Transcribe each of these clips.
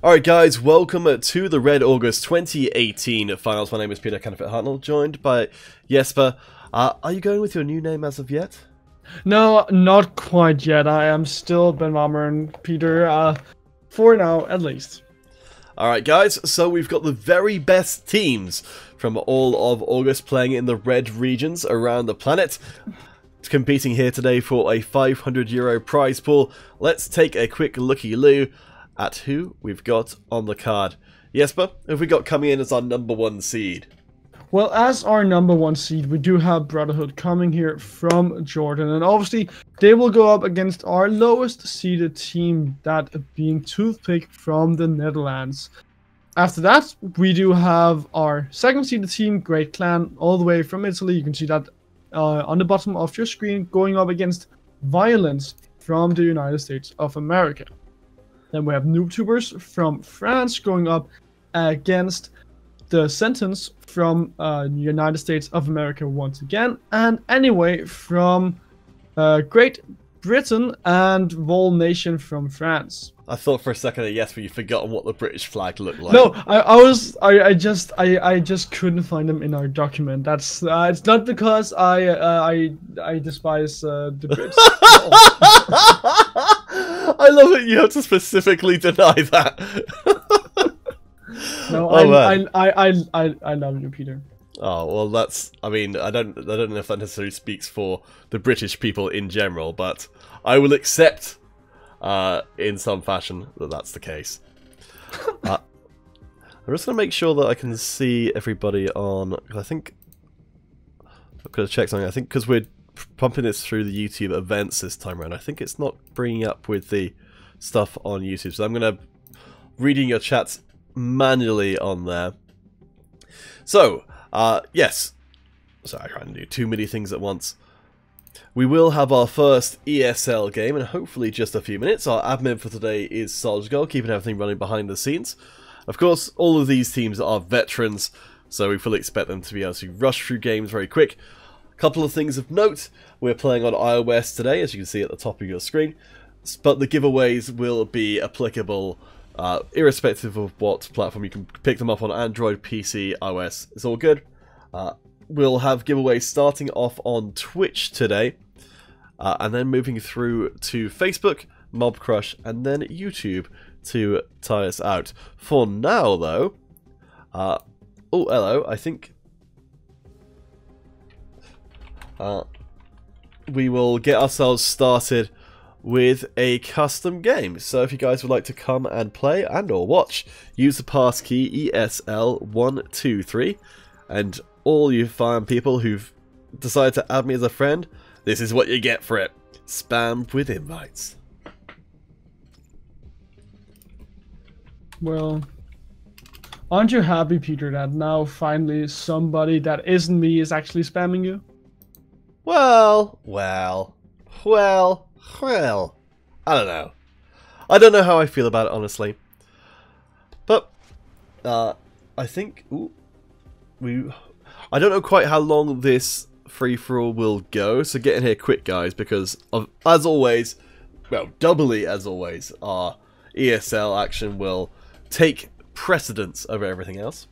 Alright guys, welcome to the Red August 2018 finals. My name is Peter Canifit Hartnell, joined by Jesper. Are you going with your new name as of yet? No, not quite yet. I am still Ben Bomber and Peter, for now at least. Alright guys, so we've got the very best teams from all of August playing in the red regions around the planet, competing here today for a €500 prize pool. Let's take a quick looky-loo at who we've got on the card. Jesper, who have we got coming in as our #1 seed? Well, as our #1 seed, we do have Brotherhood coming here from Jordan, and obviously they will go up against our lowest seeded team, that being Toothpick from the Netherlands. After that, we do have our second seeded team, Great Clan, all the way from Italy. You can see that on the bottom of your screen, going up against Violence from the United States of America. Then we have Noobtubers from France going up against the Sentence from United States of America once again. And anyway, from Great Britain and Vol Nation from France. I thought for a second that Jesper, you'd forgotten what the British flag looked like. No, I just couldn't find them in our document. That's it's not because I despise the Brits. I love it. You have to specifically deny that. No, I love you, Peter. Oh well, that's. I mean, I don't know if that necessarily speaks for the British people in general, but I will accept, in some fashion, that that's the case. I'm just gonna make sure that I can see everybody on. I think I've got to check something. I think because we're pumping this through the YouTube events this time around, I think it's not bringing up with the stuff on YouTube. So I'm gonna reading your chats manually on there. So, yes. Sorry, I try and do too many things at once. We will have our first ESL game in hopefully just a few minutes. Our admin for today is Solskjaer, keeping everything running behind the scenes. Of course, all of these teams are veterans, so we fully expect them to be able to rush through games very quick. A couple of things of note: we're playing on iOS today, as you can see at the top of your screen, but the giveaways will be applicable irrespective of what platform. You can pick them up on Android, PC, iOS. It's all good. We'll have giveaways starting off on Twitch today, and then moving through to Facebook, Mob Crush, and then YouTube to tie us out. For now, though, oh, hello, I think we will get ourselves started with a custom game. So if you guys would like to come and play and or watch, use the passkey ESL123, and all you fine people who've decided to add me as a friend, this is what you get for it. Spam with invites. Well, aren't you happy, Peter, that now finally somebody that isn't me is actually spamming you? Well, I don't know. I don't know how I feel about it, honestly. But, I think, I don't know quite how long this free-for-all will go, so get in here quick, guys, because, as always, well, doubly as always, our ESL action will take precedence over everything else.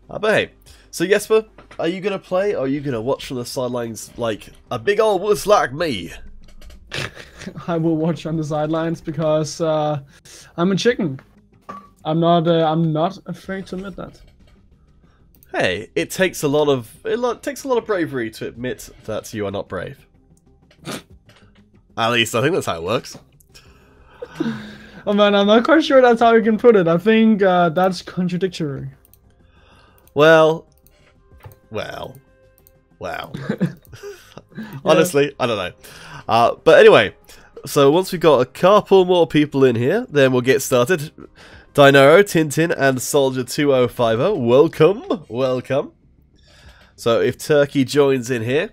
But hey, so Jesper, are you going to play, or are you going to watch from the sidelines like a big old wuss like me? I will watch on the sidelines because I'm a chicken. I'm not afraid to admit that. Hey, it takes a lot of bravery to admit that you are not brave. At least I think that's how it works. Oh man, I'm not quite sure that's how you can put it. I think that's contradictory. Well. Honestly, I don't know. But anyway, so once we've got a couple more people in here, then we'll get started. Dinaro, Tintin, and Soldier 2050, welcome. So if Turkey joins in here,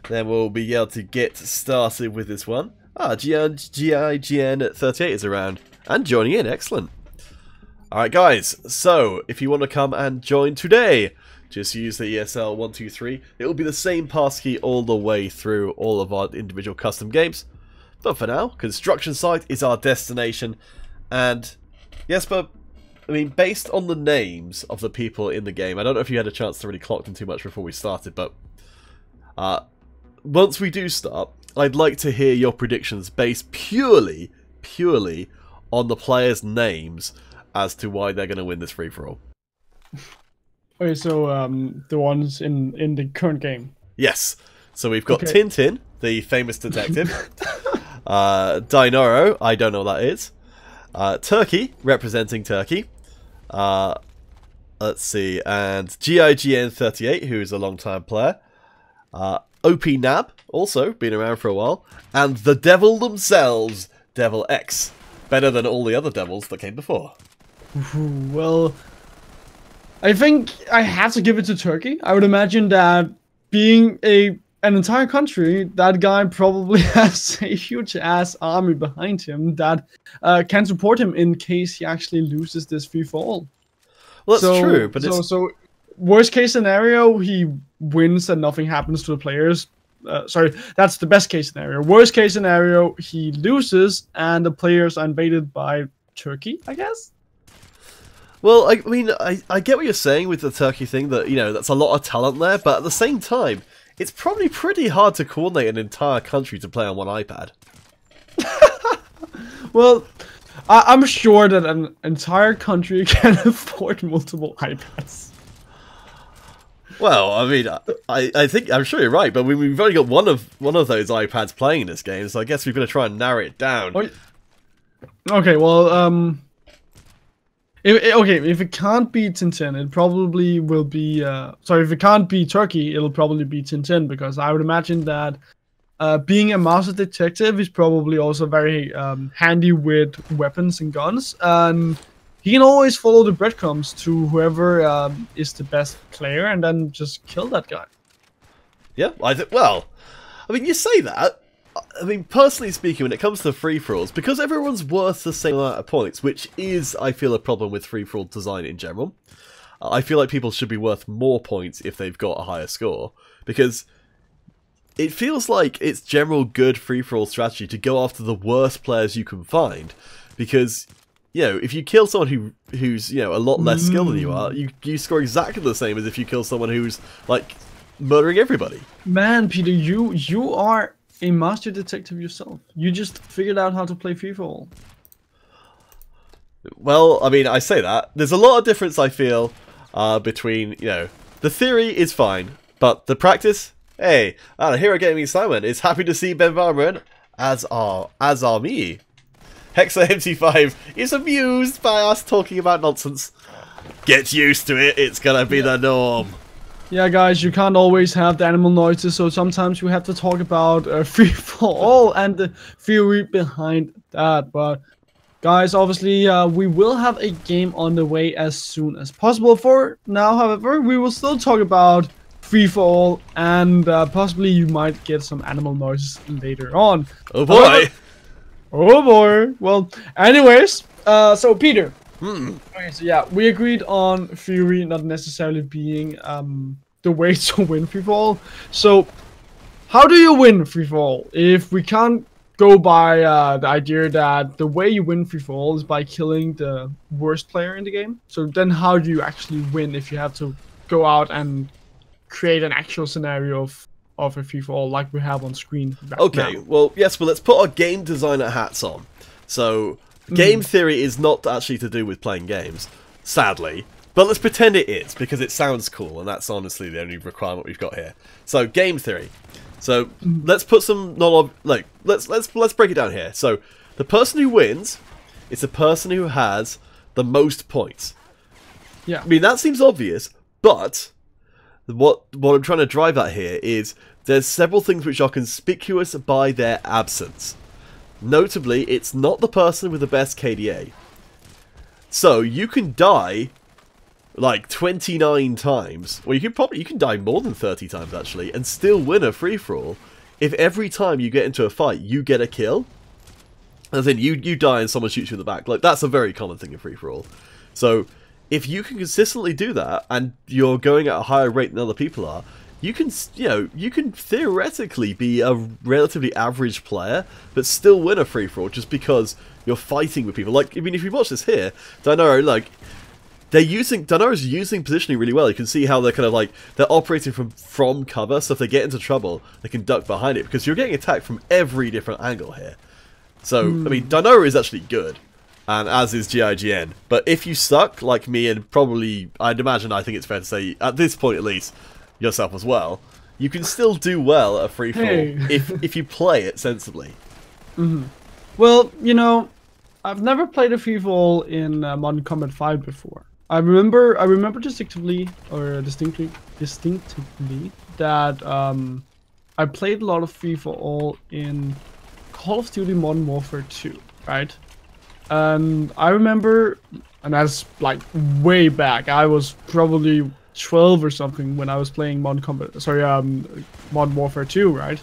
then we'll be able to get started with this one. GIGN38 is around and joining in, excellent. Alright guys, so if you want to come and join today, just use the ESL123. It will be the same passkey all the way through all of our individual custom games. But for now, construction site is our destination, and Yes, but I mean, based on the names of the people in the game, I don't know if you had a chance to really clock them too much before we started, but once we do start, I'd like to hear your predictions based purely on the players' names as to why they're going to win this free-for-all. Okay, so the ones in the current game. Yes. So we've got Tintin, the famous detective. Dinoro, I don't know what that is. Turkey, representing Turkey. Let's see, and GIGN38, who is a long-time player. OP Nab, also been around for a while. And the devil themselves, Devil X. Better than all the other devils that came before. Well, I think I have to give it to Turkey. I would imagine that being an entire country, that guy probably has a huge-ass army behind him that can support him in case he actually loses this free-for-all. Well, that's true, but so worst case scenario, he wins and nothing happens to the players. Sorry, that's the best case scenario. Worst case scenario, he loses and the players are invaded by Turkey, I guess? Well, I mean, I get what you're saying with the Turkey thing, that, you know, that's a lot of talent there, but at the same time, it's probably pretty hard to coordinate an entire country to play on one iPad. Well, I'm sure that an entire country can afford multiple iPads. Well, I mean, I think I'm sure you're right, but we've only got one of those iPads playing in this game, so I guess we're going to try and narrow it down. Okay, well, if it can't be Tintin, it probably will be. Sorry, if it can't be Turkey, it'll probably be Tintin, because I would imagine that being a master detective is probably also very handy with weapons and guns, and he can always follow the breadcrumbs to whoever is the best player, and then just kill that guy. Yeah, well, I mean, you say that. I mean, personally speaking, when it comes to free-for-alls, because everyone's worth the same amount of points, which is, I feel, a problem with free-for-all design in general, I feel like people should be worth more points if they've got a higher score, because it feels like it's general good free-for-all strategy to go after the worst players you can find, because, you know, if you kill someone who's, you know, a lot less skilled than you are, you score exactly the same as if you kill someone who's, like, murdering everybody. Man, Peter, you are a master detective yourself. You just figured out how to play free-for-all. Well, I mean, I say that. There's a lot of difference, I feel, between, you know, the theory is fine, but the practice, hey, Hero Gaming Simon is happy to see Ben Varmeren, as are me. Hexa MC5 is amused by us talking about nonsense. Get used to it, it's gonna be the norm. Yeah, guys, you can't always have the animal noises, so sometimes we have to talk about free-for-all and the theory behind that. But, guys, obviously, we will have a game on the way as soon as possible. For now, however, we will still talk about free-for-all, and possibly you might get some animal noises later on. Oh boy! Oh boy! Well, anyways, so Peter. Okay, so yeah, we agreed on theory not necessarily being the way to win free-for-all. So, how do you win free-for-all if we can't go by the idea that the way you win free-for-all is by killing the worst player in the game? So then how do you actually win if you have to go out and create an actual scenario of a free-for-all like we have on screen right Okay, now? well, yes, but let's put our game designer hats on. So, game theory is not actually to do with playing games, sadly. But let's pretend it is, because it sounds cool, and that's honestly the only requirement we've got here. So, game theory. So, let's put some let's break it down here. So, the person who wins is the person who has the most points. Yeah. I mean, that seems obvious, but what I'm trying to drive at here is there's several things which are conspicuous by their absence. Notably, it's not the person with the best KDA. So, you can die like 29 times, or you can die more than 30 times actually, and still win a free-for-all if every time you get into a fight you get a kill. As in, you die and someone shoots you in the back. Like, that's a very common thing in free-for-all. So, if you can consistently do that, and you're going at a higher rate than other people are, you can, you can theoretically be a relatively average player, but still win a free-for-all just because you're fighting with people. Like, I mean, if you watch this here, Dinaro, like, Dinora's using positioning really well. You can see how they're kind of like, they're operating from cover, so if they get into trouble, they can duck behind it, because you're getting attacked from every different angle here. So, I mean, Dinora is actually good, and as is GIGN. But if you suck, like me, and probably, I'd imagine, I think it's fair to say, at this point at least, yourself as well, you can still do well at a free-for-all if you play it sensibly. Well, you know, I've never played a free-for-all in Modern Combat 5 before. I remember distinctly that I played a lot of free-for-all in Call of Duty Modern Warfare 2, right? And I remember, and that's like way back, I was probably 12 or something when I was playing Modern Warfare 2, right?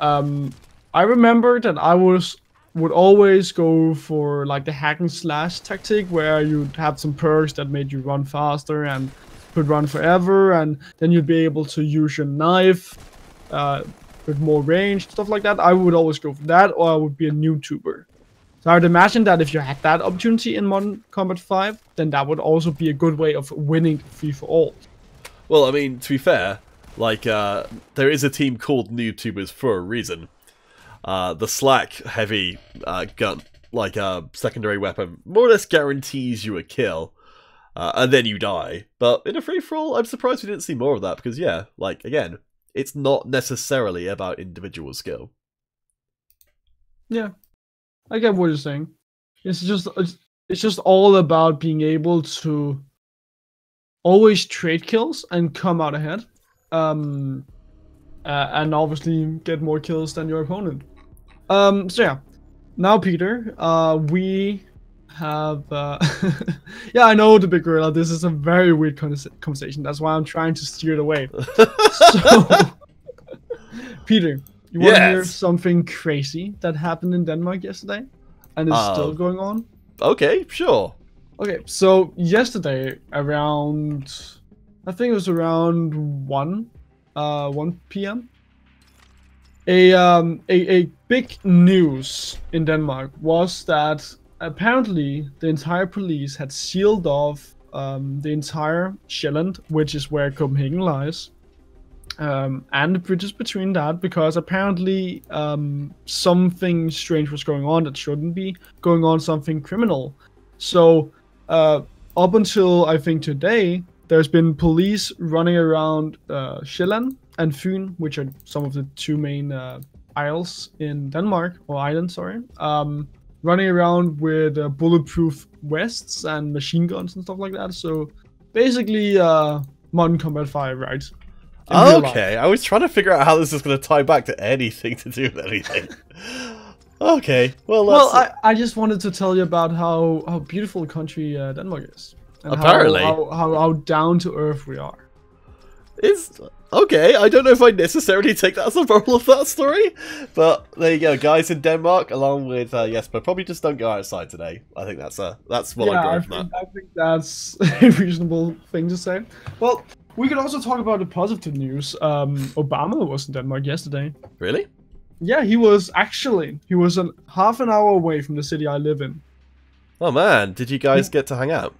I remember that I would always go for like the hack and slash tactic, where you'd have some perks that made you run faster and could run forever, and then you'd be able to use your knife with more range, stuff like that. I would always go for that, or I would be a Noobtuber. So I would imagine that if you had that opportunity in Modern Combat 5, then that would also be a good way of winning free-for-all. Well, I mean, to be fair, like, there is a team called Noobtubers for a reason. The Slack heavy gun, like secondary weapon, more or less guarantees you a kill, and then you die. But in a free-for-all, I'm surprised we didn't see more of that, because yeah, like, again, it's not necessarily about individual skill. Yeah, I get what you're saying. It's just all about being able to always trade kills and come out ahead, and obviously get more kills than your opponent. So yeah, now Peter, we have yeah, I know, the big gorilla, this is a very weird conversation, that's why I'm trying to steer it away. So Peter, you want to hear something crazy that happened in Denmark yesterday and is still going on? Okay, sure. Okay, so yesterday around, I think it was around 1 p.m. A big news in Denmark was that apparently the entire police had sealed off the entire Sjælland, which is where Copenhagen lies, and the bridges between that, because apparently something strange was going on that shouldn't be going on, something criminal. So up until I think today, there's been police running around Sjælland and Fyn, which are some of the two main isles in Denmark, or islands, sorry, running around with bulletproof vests and machine guns and stuff like that. So basically, Modern Combat 5, right? Okay, I was trying to figure out how this is going to tie back to anything to do with anything. Okay, well, I just wanted to tell you about how beautiful a country Denmark is. And apparently. How down to earth we are. It's okay. I don't know if I necessarily take that as the moral of that story, but there you go, guys in Denmark, along with Jesper, probably just don't go outside today. I think that's what I'm going from that. I think that's a reasonable thing to say. Well, we could also talk about the positive news. Obama was in Denmark yesterday. Really? Yeah, he was half an hour away from the city I live in. Oh man, did you guys get to hang out?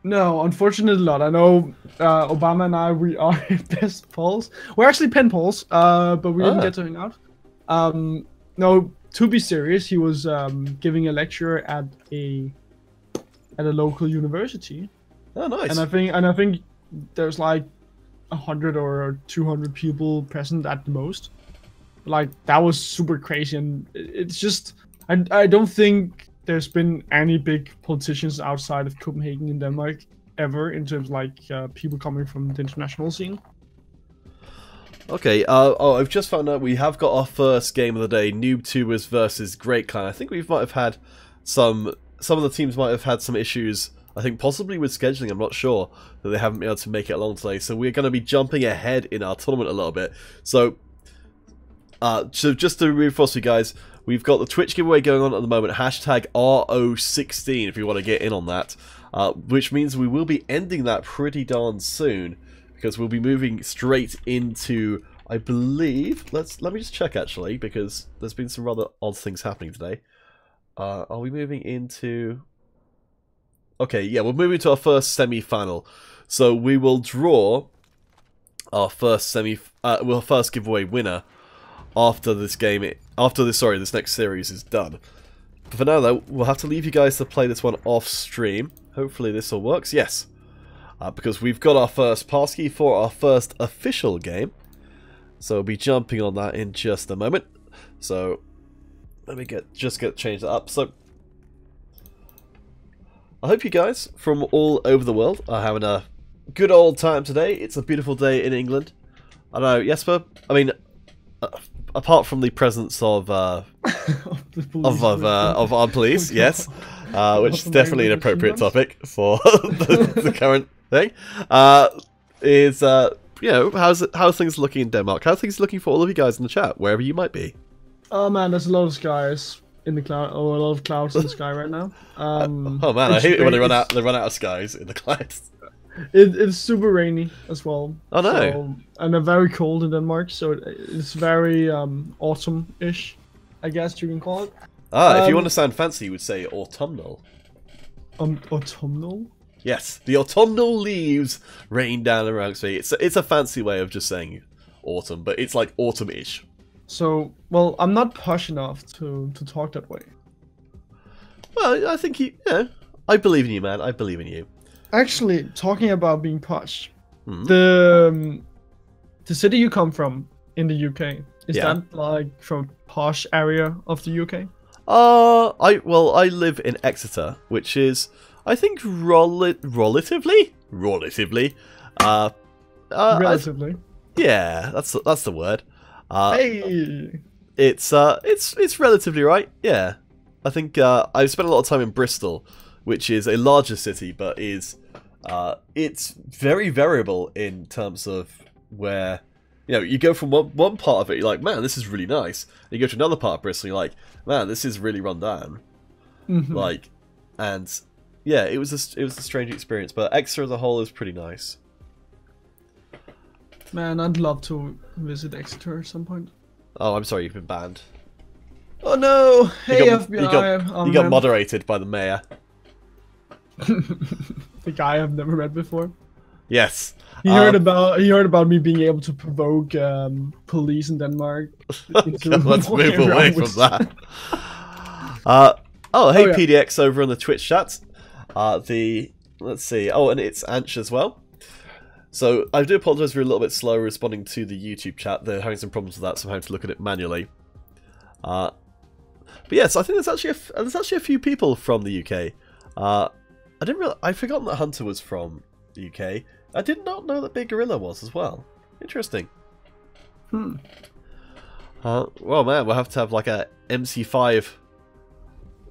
No, unfortunately not. I know Obama and I, we are best pals. We're actually pen pals, but we didn't get to hang out. No, to be serious, he was giving a lecture at a local university. Oh, nice. And I think there's like 100 or 200 people present at the most. Like, that was super crazy, and it's just I don't think there's been any big politicians outside of Copenhagen in Denmark ever, in terms of like people coming from the international scene. Okay, I've just found out we have got our first game of the day, Noobtubers versus Great Clan. I think we might have had some of the teams might have had some issues, I think possibly with scheduling, I'm not sure, that they haven't been able to make it along today. So we're going to be jumping ahead in our tournament a little bit. So just to reinforce you guys, we've got the Twitch giveaway going on at the moment, hashtag RO16 if you want to get in on that, which means we will be ending that pretty darn soon, because we'll be moving straight into, I believe, let me just check actually, because there's been some rather odd things happening today. Are we moving into... Okay, yeah, we're moving to our first semi-final. So we will draw our first first giveaway winner after this game, this next series is done. But for now though, we'll have to leave you guys to play this one off stream. Hopefully this all works. Yes, because we've got our first passkey for our first official game. So we'll be jumping on that in just a moment. So let me just get changed up. So I hope you guys from all over the world are having a good old time today. It's a beautiful day in England. I know, Jesper. I mean, apart from the presence of of our police, yes, which is definitely an appropriate topic for the current thing. You know, how's things looking in Denmark? How's things looking for all of you guys in the chat, wherever you might be? Oh man, there's a lot of skies in the cloud, or a lot of clouds in the sky right now. Oh man, I hate it when they run out of skies in the clouds. It's super rainy as well. Oh no! So, and they're very cold in Denmark, so it's very autumn-ish, I guess you can call it. If you want to sound fancy, you would say autumnal. Autumnal? Yes, the autumnal leaves rain down around me. It's a fancy way of just saying autumn, but it's like autumn-ish. So, well, I'm not posh enough to talk that way. Well, I think I believe in you, man. I believe in you. Actually, talking about being posh, the city you come from in the UK, is that like from a posh area of the UK? I live in Exeter, which is, I think, relatively. Yeah, that's the word. Hey, it's relatively right. Yeah, I think I've spent a lot of time in Bristol, which is a larger city, but it's very variable in terms of where, you know, you go from one part of it, you're like, man, this is really nice. And you go to another part of Bristol, you're like, man, this is really run down. Like, and yeah, it was a strange experience, but Exeter as a whole is pretty nice. Man, I'd love to visit Exeter at some point. Oh, I'm sorry, you've been banned. Oh no! Hey, FBI! You got moderated by the mayor. The guy I've never met before. Yes. He heard about me being able to provoke police in Denmark. Let's move away from that. Hey, PDX over on the Twitch chat. Let's see. Oh, and it's Anch as well. So I do apologise for a little bit slow responding to the YouTube chat. They're having some problems with that, so I'm having to look at it manually. But yes, I think there's actually a few people from the UK. I'd forgotten that Hunter was from the UK. I did not know that Big Gorilla was as well. Interesting. Well, man, we'll have to have like a MC5.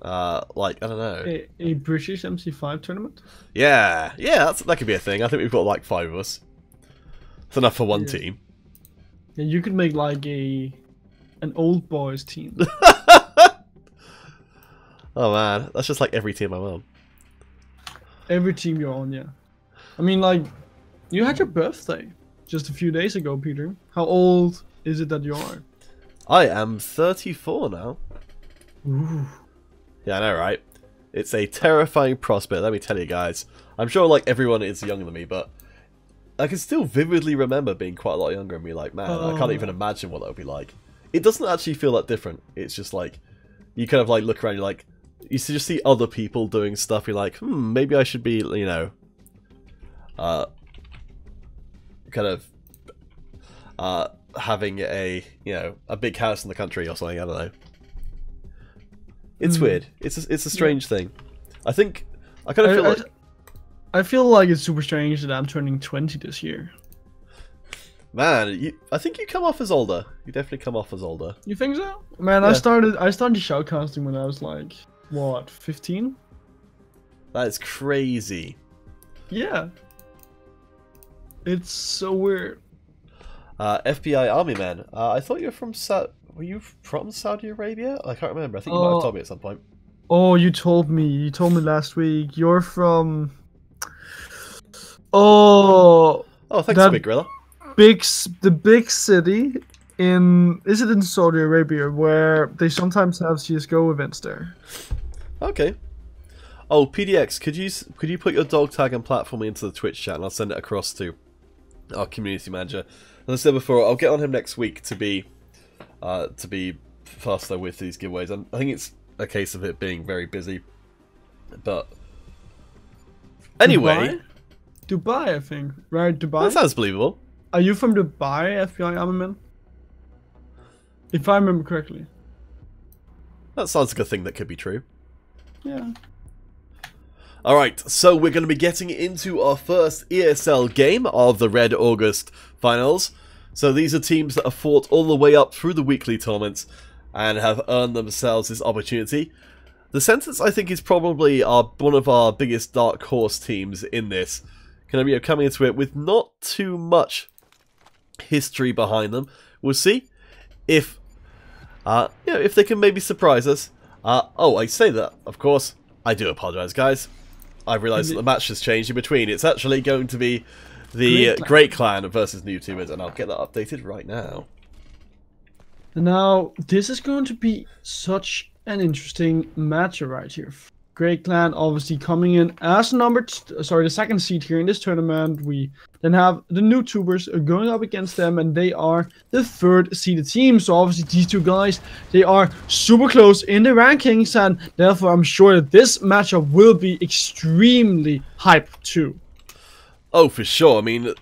Like, I don't know. A British MC5 tournament? Yeah, that could be a thing. I think we've got like 5 of us. It's enough for one team. Yeah, you could make like an old boys team. Oh man, that's just like every team I'm on. Every team you're on, yeah. I mean, like, you had your birthday just a few days ago, Peter. How old is it that you are? I am 34 now. Ooh. Yeah, I know, right? It's a terrifying prospect, let me tell you guys. I'm sure, like, everyone is younger than me, but I can still vividly remember being quite a lot younger and be like, man, I can't even imagine what that would be like. It doesn't actually feel that different. It's just like, you kind of, like, look around, you're like, you just see other people doing stuff, you're like, maybe I should be, you know, kind of having a big house in the country or something, I don't know. It's weird. It's a strange thing. I kind of feel like... I feel like it's super strange that I'm turning 20 this year. Man, I think you come off as older. You definitely come off as older. You think so? Man, yeah. I started shoutcasting when I was like, what, 15? That is crazy. Yeah. It's so weird. FBI Army Man. I thought you were from Were you from Saudi Arabia? I can't remember. I think you might have told me at some point. Oh, you told me. You told me last week. You're from... Oh... Oh, thanks, That Big Gorilla. the big city is it in Saudi Arabia where they sometimes have CS:GO events there? Okay. Oh, PDX, could you put your dog tag and platform into the Twitch chat, and I'll send it across to our community manager. As I said before, I'll get on him next week to be faster with these giveaways. And I think it's a case of it being very busy. But anyway, Dubai, I think, right? Dubai. That sounds believable. Are you from Dubai, FBI Armament? If I remember correctly. That sounds like a thing that could be true. Yeah. Alright, so we're going to be getting into our first ESL game of the Red August Finals. So these are teams that have fought all the way up through the weekly tournaments and have earned themselves this opportunity. The Sentinels, I think, is probably one of our biggest dark horse teams in this. Going to be coming into it with not too much history behind them. We'll see if if they can maybe surprise us. Oh, I say that, of course. I do apologise, guys. I've realised that the match has changed in between. It's actually going to be the Great Clan versus Noobtubers, and I'll get that updated right now. Now, this is going to be such an interesting match right here. Great Clan obviously coming in as the second seed here in this tournament. We then have the Noobtubers going up against them, and they are the third seeded team. So obviously these two guys, they are super close in the rankings, and therefore I'm sure that this matchup will be extremely hyped too. Oh, for sure. I mean,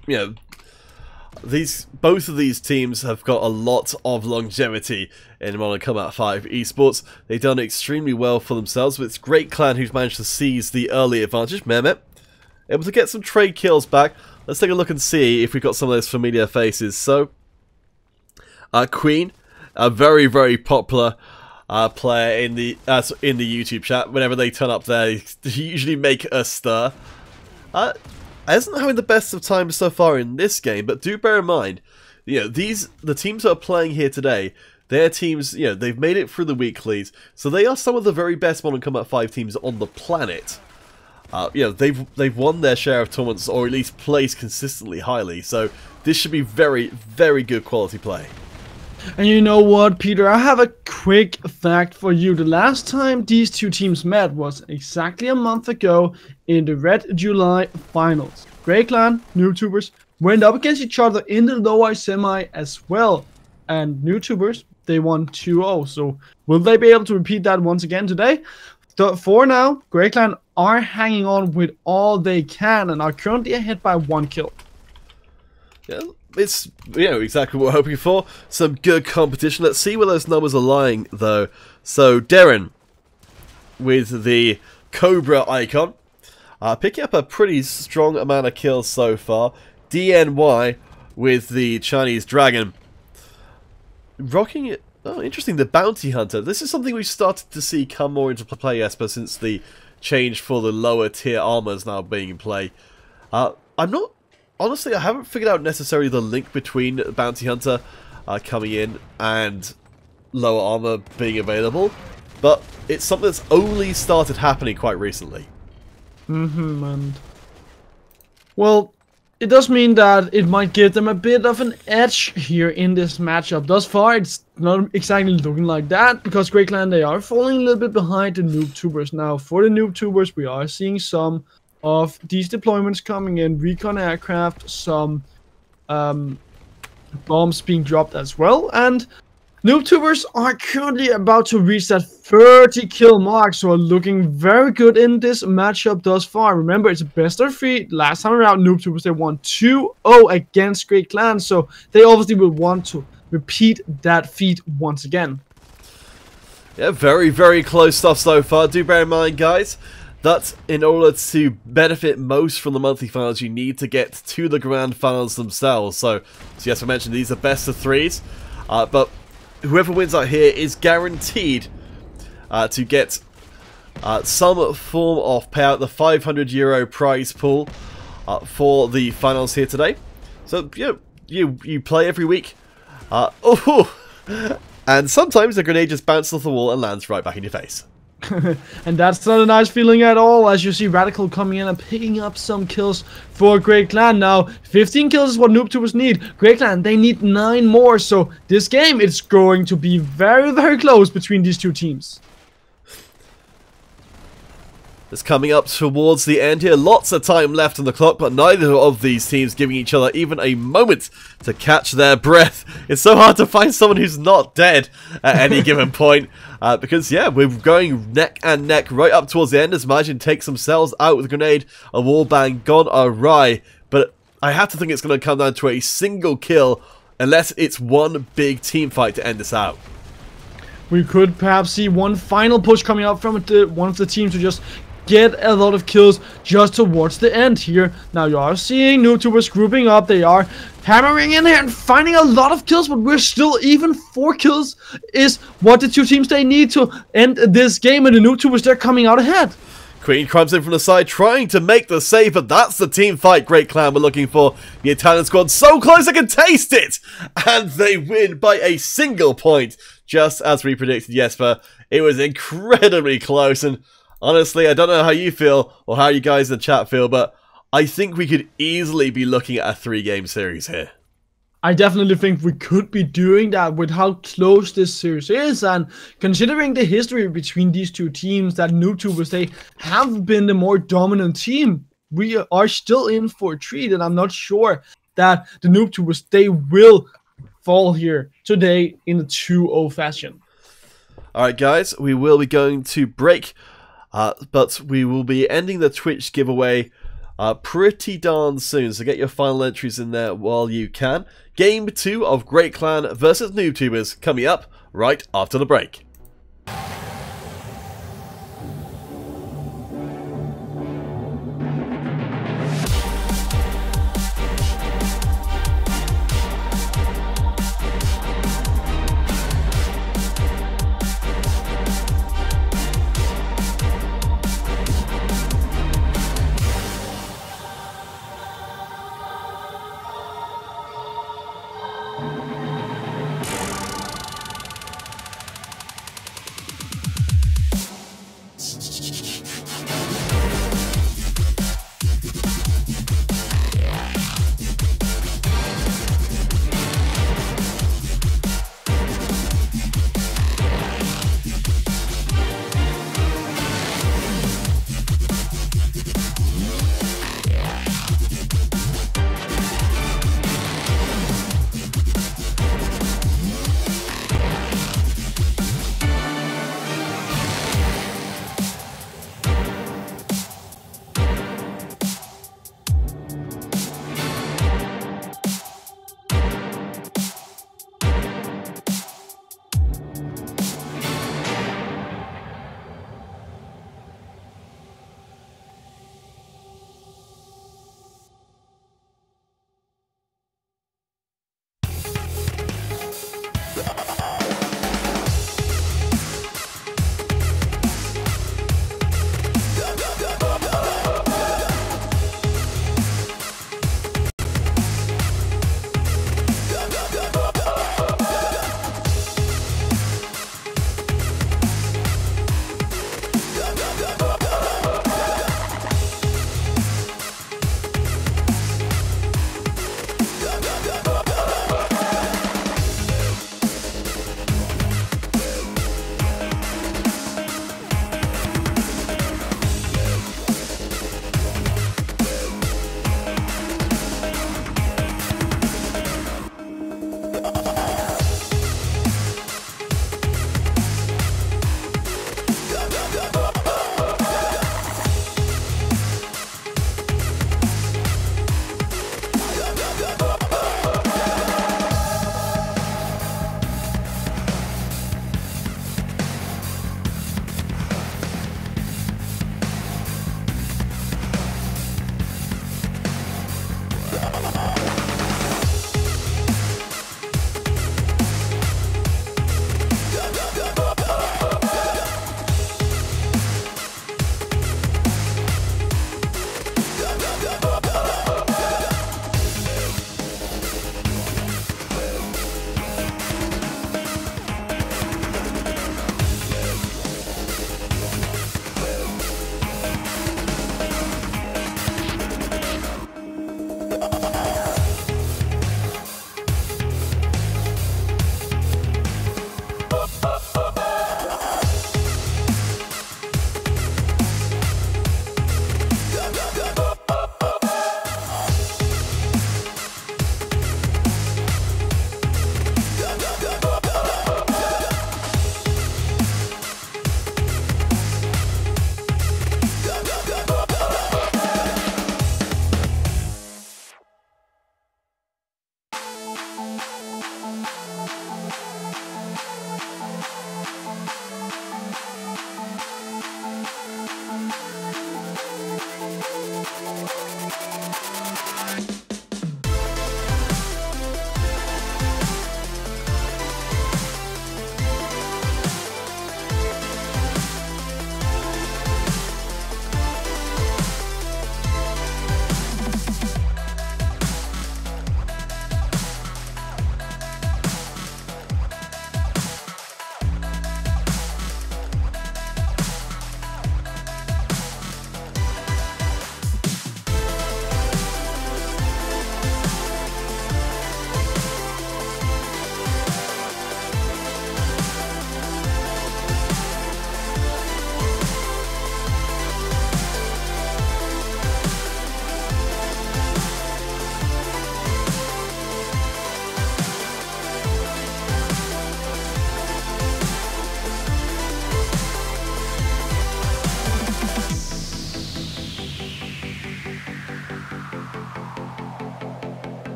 both of these teams have got a lot of longevity in Mortal Kombat 5 esports. They've done extremely well for themselves, but it's Great Clan who's managed to seize the early advantage. Mehmet, able to get some trade kills back. Let's take a look and see if we've got some of those familiar faces. So, Queen, a very, very popular player in the YouTube chat. Whenever they turn up there, they usually make a stir. Isn't having the best of times so far in this game, but do bear in mind, the teams that are playing here today, their teams, they've made it through the weeklies, so they are some of the very best Mortal Kombat 5 teams on the planet. They've won their share of tournaments, or at least placed consistently highly, so this should be very, very good quality play. And you know what, Peter? I have a quick fact for you. The last time these two teams met was exactly a month ago in the Red July Finals. Great Clan, Noobtubers went up against each other in the lower semi as well. And Noobtubers, they won 2-0. So will they be able to repeat that once again today? For now, Great Clan are hanging on with all they can and are currently ahead by 1 kill. Yeah. It's, exactly what we're hoping for. Some good competition. Let's see where those numbers are lying, though. So, Darren, with the Cobra icon, picking up a pretty strong amount of kills so far. DNY with the Chinese Dragon. Rocking it. Oh, interesting. The Bounty Hunter. This is something we've started to see come more into play, Jesper, since the change for the lower tier armors now being in play. Honestly, I haven't figured out necessarily the link between Bounty Hunter coming in and lower armor being available, but it's something that's only started happening quite recently. And well, it does mean that it might give them a bit of an edge here in this matchup. Thus far, it's not exactly looking like that, because Great Clan, they are falling a little bit behind the Noobtubers. Now, for the Noobtubers, we are seeing some of these deployments coming in, recon aircraft, some bombs being dropped as well, and Noobtubers are currently about to reach that 30 kill mark, so are looking very good in this matchup thus far. Remember, it's a best of 3. Last time around, Noobtubers, they won 2-0 against Great Clan, so they obviously will want to repeat that feat once again. Yeah, very, very close stuff so far. Do bear in mind, guys, that in order to benefit most from the monthly finals, you need to get to the grand finals themselves. So yes, I mentioned these are best of 3s, but whoever wins out here is guaranteed to get some form of payout, the €500 prize pool for the finals here today. So you play every week, and sometimes the grenade just bounces off the wall and lands right back in your face. And that's not a nice feeling at all, as you see Radical coming in and picking up some kills for Great Clan. Now, 15 kills is what Noobtubers need. Great Clan, they need 9 more, so this game, it's going to be very, very close between these two teams. It's coming up towards the end here. Lots of time left on the clock, but neither of these teams giving each other even a moment to catch their breath. It's so hard to find someone who's not dead at any given point. Because, yeah, we're going neck and neck right up towards the end. As Majin takes themselves out with a grenade, a wallbang gone awry. But I have to think it's going to come down to a single kill, unless it's one big team fight to end this out. We could perhaps see one final push coming up from one of the teams to just get a lot of kills just towards the end here. Now you are seeing Noobtubers grouping up. They are hammering in here and finding a lot of kills, but we're still even 4 kills is what the two teams they need to end this game, and the Noobtubers, they're coming out ahead. Queen comes in from the side trying to make the save, but that's the team fight Great Clan we're looking for. The Italian squad so close I can taste it! And they win by a single point, just as we predicted, Jesper. It was incredibly close, and honestly, I don't know how you feel, or how you guys in the chat feel, but I think we could easily be looking at a 3-game series here. I definitely think we could be doing that with how close this series is, and considering the history between these two teams, that Noobtubers, they have been the more dominant team. We are still in for a treat, and I'm not sure that the Noobtubers, they will fall here today in a 2-0 fashion. Alright guys, we will be going to break. But we will be ending the Twitch giveaway pretty darn soon, so get your final entries in there while you can. Game 2 of Great Clan versus Noobtubers coming up right after the break.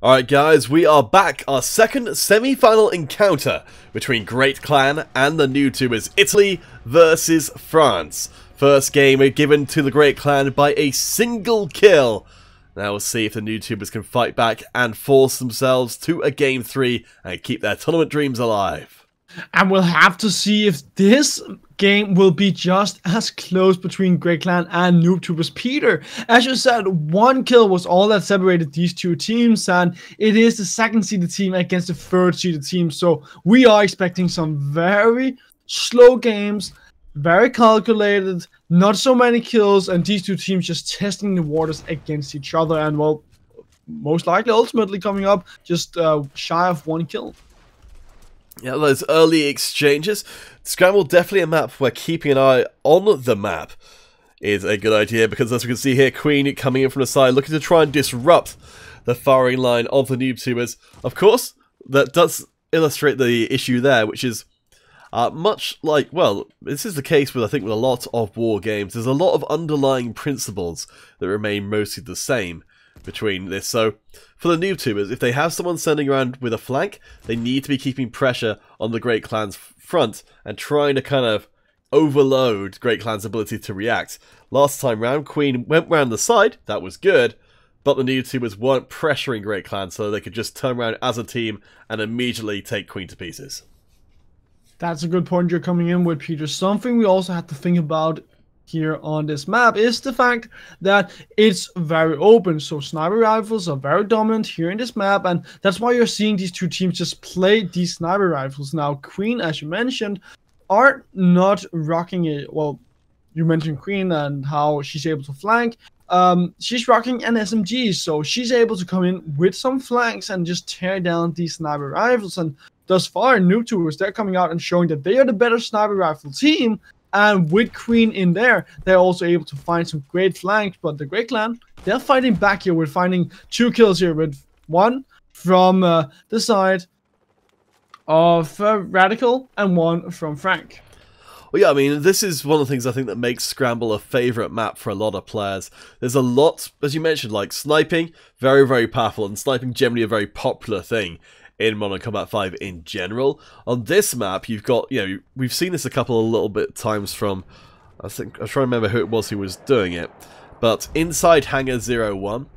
Alright guys, we are back. Our second semi-final encounter between Great Clan and the Noobtubers. Italy versus France. First game given to the Great Clan by a single kill. Now we'll see if the Noobtubers can fight back and force themselves to a game 3 and keep their tournament dreams alive. And we'll have to see if this game will be just as close between Great Clan and Noobtubers. Peter, as you said, one kill was all that separated these two teams, and it is the second seeded team against the third seeded team. So we are expecting some very slow games, very calculated, not so many kills, and these two teams just testing the waters against each other, and well, most likely ultimately coming up just shy of one kill. Yeah, those early exchanges. Scramble, definitely a map where keeping an eye on the map is a good idea, because as we can see here, Queen coming in from the side, looking to try and disrupt the firing line of the Noobtubers. Of course, that does illustrate the issue there, which is much like, well, this is the case with, I think, with a lot of war games. There's a lot of underlying principles that remain mostly the same between this. So for the Noobtubers, if they have someone sending around with a flank, they need to be keeping pressure on the Great Clan's front and trying to kind of overload Great Clan's ability to react. Last time round, Queen went round the side, that was good, but the Noobtubers weren't pressuring Great Clan, so they could just turn around as a team and immediately take Queen to pieces. That's a good point you're coming in with, Peter. Something we also have to think about here on this map is the fact that it's very open, so sniper rifles are very dominant here in this map, and that's why you're seeing these two teams just play these sniper rifles. Now Queen, as you mentioned, are not rocking it. Well, you mentioned Queen and how she's able to flank. She's rocking an SMG, so she's able to come in with some flanks and just tear down these sniper rifles. And thus far, Noobtubers, they're coming out and showing that they are the better sniper rifle team. And with Queen in there, they're also able to find some great flanks. But the Great Clan, they're fighting back here with finding 2 kills here, with one from the side of Radical and one from Frank. Well, yeah, I mean, this is one of the things I think that makes Scramble a favourite map for a lot of players. There's a lot, as you mentioned, like sniping, very, very powerful, and sniping generally a very popular thing in Modern Combat 5 in general. On this map, you've got, you know, we've seen this a couple of little bit times from, I think, I'm trying to remember who it was who was doing it, but inside Hangar 01,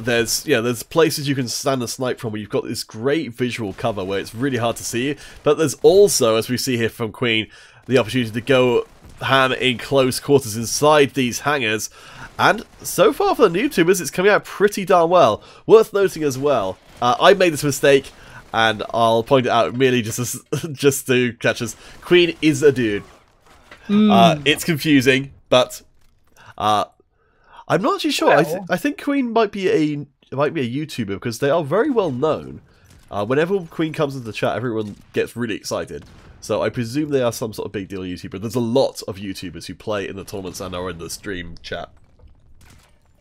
there's places you can stand and snipe from where you've got this great visual cover where it's really hard to see you, but there's also, as we see here from Queen, the opportunity to go ham in close quarters inside these hangars, and so far for the Noobtubers, it's coming out pretty darn well. Worth noting as well, I made this mistake, and I'll point it out merely just to catch us. Queen is a dude. It's confusing, but I'm not actually sure. Well, I think Queen might be a YouTuber, because they are very well known. Whenever Queen comes into the chat, everyone gets really excited. So I presume they are some sort of big deal YouTuber. There's a lot of YouTubers who play in the tournaments and are in the stream chat.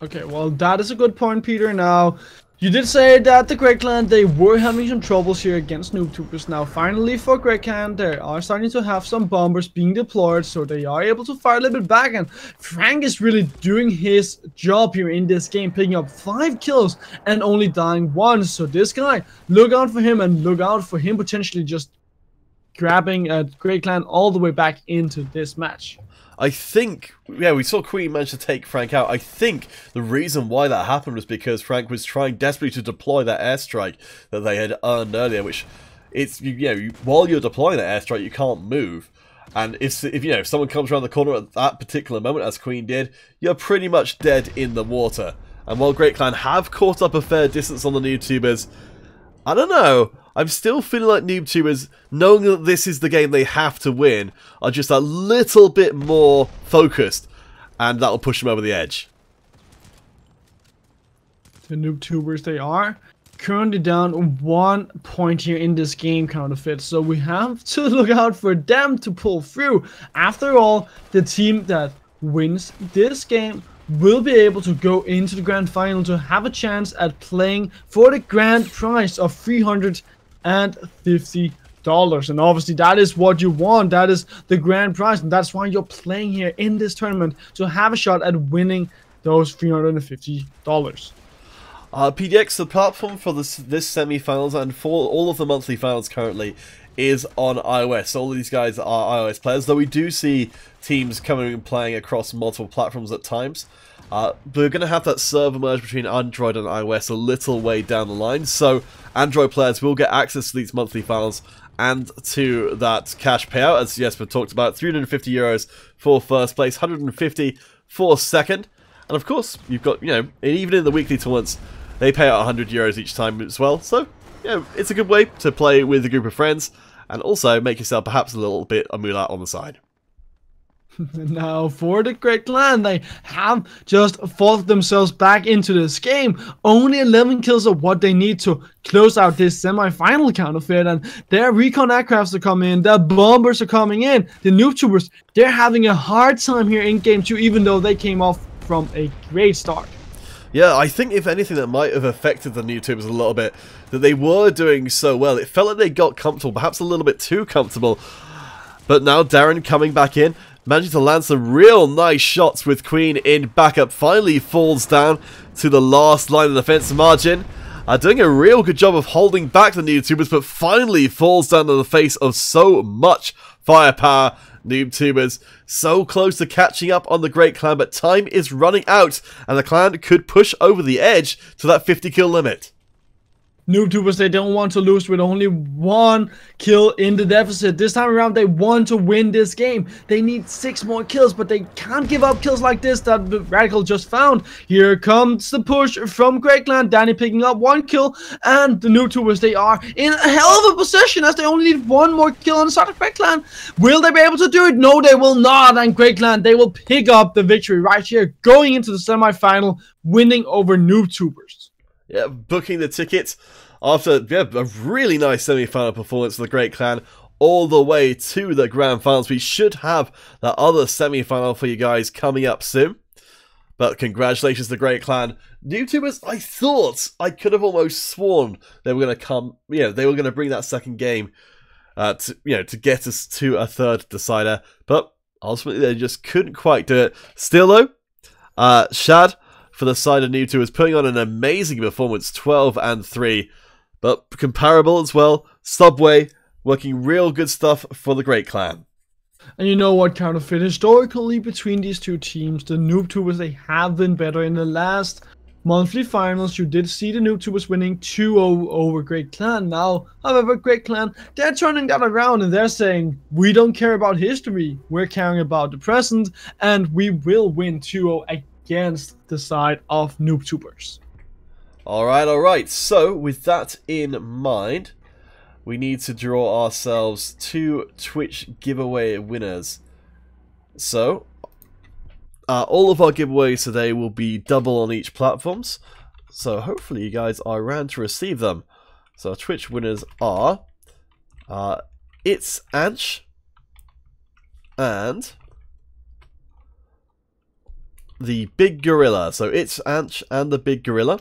Okay, well, that is a good point, Peter. Now, you did say that the Great Clan, they were having some troubles here against Noobtubers. Now, finally, for Great Clan, they are starting to have some bombers being deployed, so they are able to fight a little bit back. And Frank is really doing his job here in this game, picking up 5 kills and only dying 1. So this guy, look out for him, and look out for him potentially just grabbing Great Clan all the way back into this match. I think, yeah, we saw Queen manage to take Frank out. I think the reason why that happened was because Frank was trying desperately to deploy that airstrike that they had earned earlier, which, it's, you know, while you're deploying that airstrike, you can't move. And if you know, if someone comes around the corner at that particular moment, as Queen did, you're pretty much dead in the water. And while Great Clan have caught up a fair distance on the Noobtubers, I don't know, I'm still feeling like Noobtubers, knowing that this is the game they have to win, are just a little bit more focused, and that'll push them over the edge. The Noobtubers, they are currently down 1 point here in this game, counterfeit, so we have to look out for them to pull through. After all, the team that wins this game will be able to go into the grand final to have a chance at playing for the grand prize of $350. And obviously that is what you want. That is the grand prize, and that's why you're playing here in this tournament, to have a shot at winning those $350. PDX, the platform for this semi-finals and for all of the monthly finals currently is on iOS. So all of these guys are iOS players, though we do see teams coming and playing across multiple platforms at times. We're going to have that server merge between Android and iOS a little way down the line, so Android players will get access to these monthly finals and to that cash payout, as Jesper talked about. 350 euros for first place, 150 for second, and of course, you've got, you know, even in the weekly tournaments, they pay out 100 euros each time as well, so, you know, it's a good way to play with a group of friends, and also make yourself perhaps a little bit of moolah on the side. Now, for the Great Clan, they have just fought themselves back into this game. Only 11 kills are what they need to close out this semi-final counterfeit, and their recon aircrafts are coming in, their bombers are coming in, the Noobtubers, they're having a hard time here in Game 2, even though they came off from a great start. Yeah, I think if anything that might have affected the Noobtubers a little bit, that they were doing so well. It felt like they got comfortable, perhaps a little bit too comfortable. But now Darren coming back in, managing to land some real nice shots with Queen in backup. Finally falls down to the last line of the defense margin. Doing a real good job of holding back the Noobtubers, but finally falls down in the face of so much firepower. Noobtubers so close to catching up on the Great Clan, but time is running out, and the Clan could push over the edge to that 50 kill limit. Noobtubers, they don't want to lose with only 1 kill in the deficit. This time around, they want to win this game. They need 6 more kills, but they can't give up kills like this that Radical just found. Here comes the push from Great Clan. Danny picking up 1 kill, and the Noobtubers, they are in a hell of a position as they only need 1 more kill on the side of Great Clan. Will they be able to do it? No, they will not. And Great Clan, they will pick up the victory right here, going into the semi-final, winning over Noobtubers. Yeah, booking the ticket after a really nice semi-final performance for the Great Clan all the way to the Grand Finals. We should have that other semi-final for you guys coming up soon. But congratulations to the Great Clan. Noobtubers, I thought, I could have almost sworn they were going to come, you know, they were going to bring that second game to get us to a third decider. But ultimately they just couldn't quite do it. Still though, Shad, for the side of Noobtubers, putting on an amazing performance, 12 and 3, but comparable as well. Subway working real good stuff for the Great Clan. And you know what, counterfeit, historically between these two teams, the Noobtubers, they have been better. In the last monthly finals, you did see the Noobtubers winning 2-0 over Great Clan. Now, however, Great Clan, they're turning that around and they're saying, we don't care about history, we're caring about the present, and we will win 2-0 against the side of Noobtubers. Alright, so with that in mind, we need to draw ourselves 2 Twitch giveaway winners. So, all of our giveaways today will be double on each platforms, so hopefully you guys are around to receive them. So our Twitch winners are It's Anch and the Big Gorilla. So It's Anch and the Big Gorilla.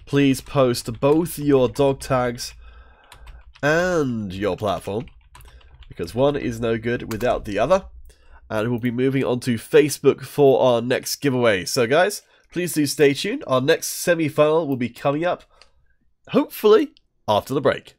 Please post both your dog tags and your platform, because one is no good without the other. And we'll be moving on to Facebook for our next giveaway. So guys, please do stay tuned. Our next semi-final will be coming up, hopefully, after the break.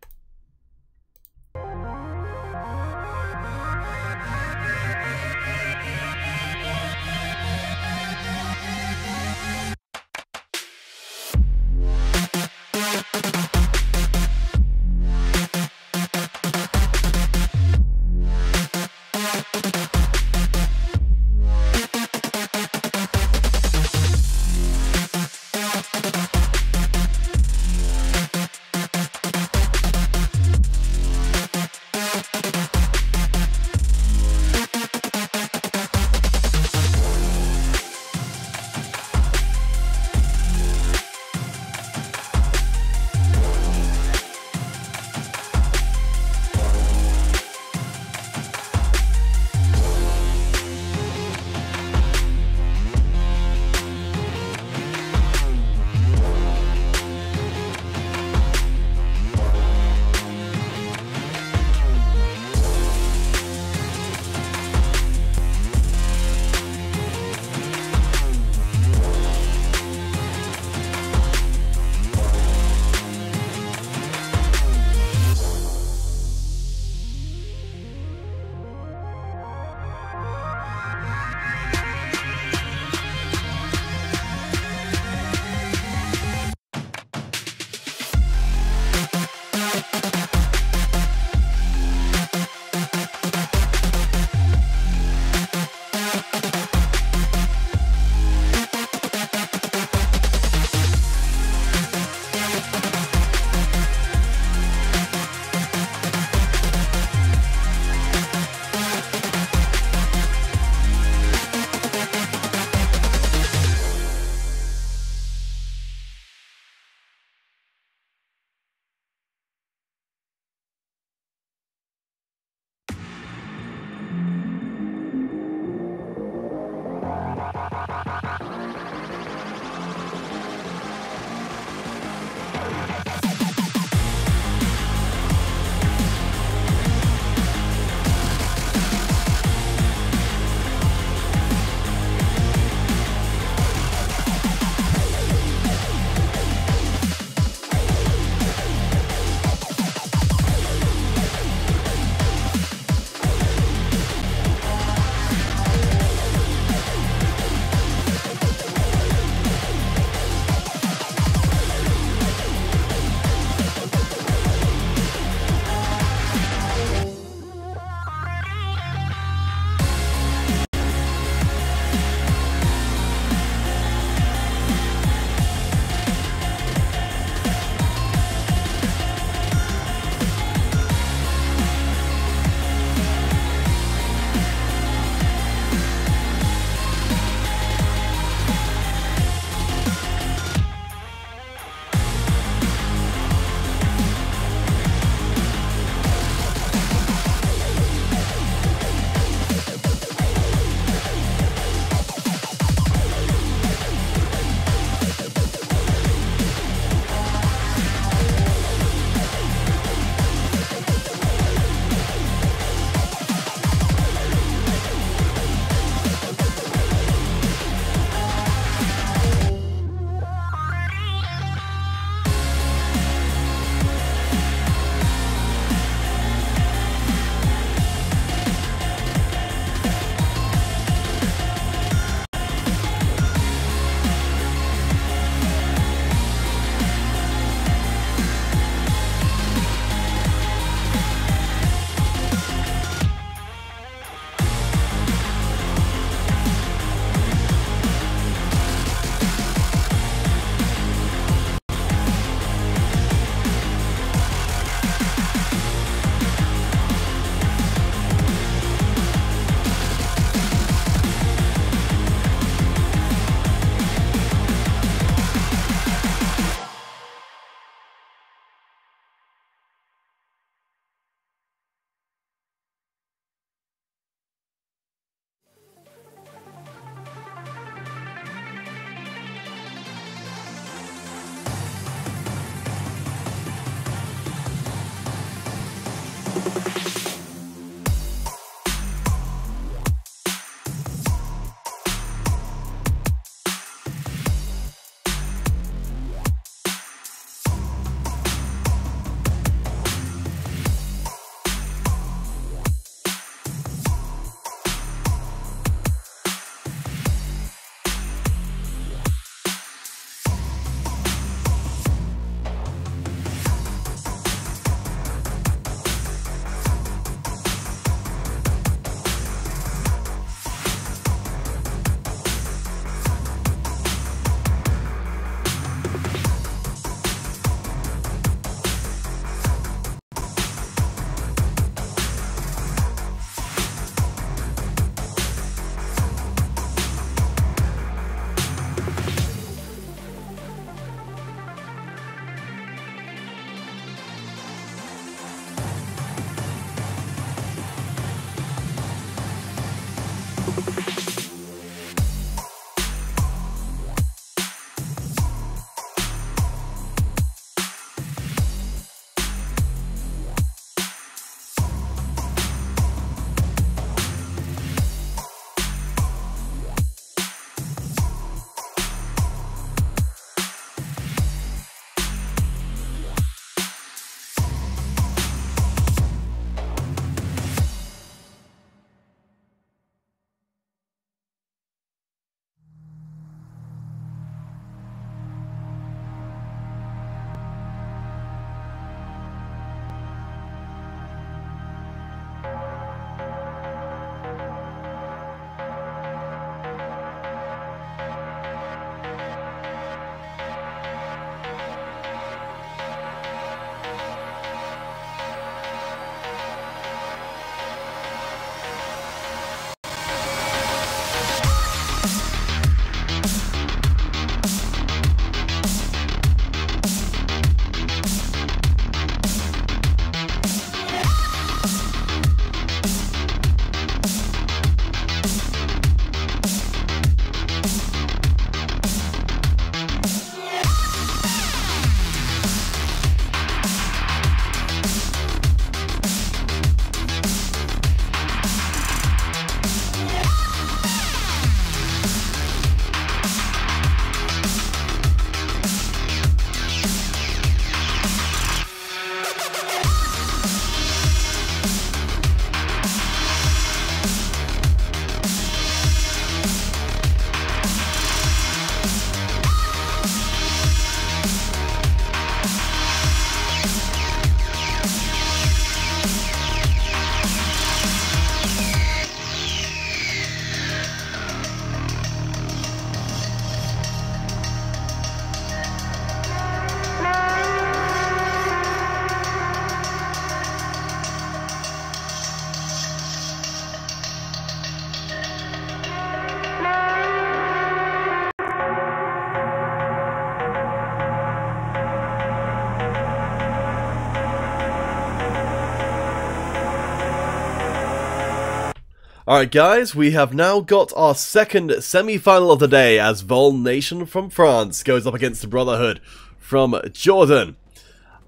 Alright guys, we have now got our second semi-final of the day as Vol Nation from France goes up against the Brotherhood from Jordan.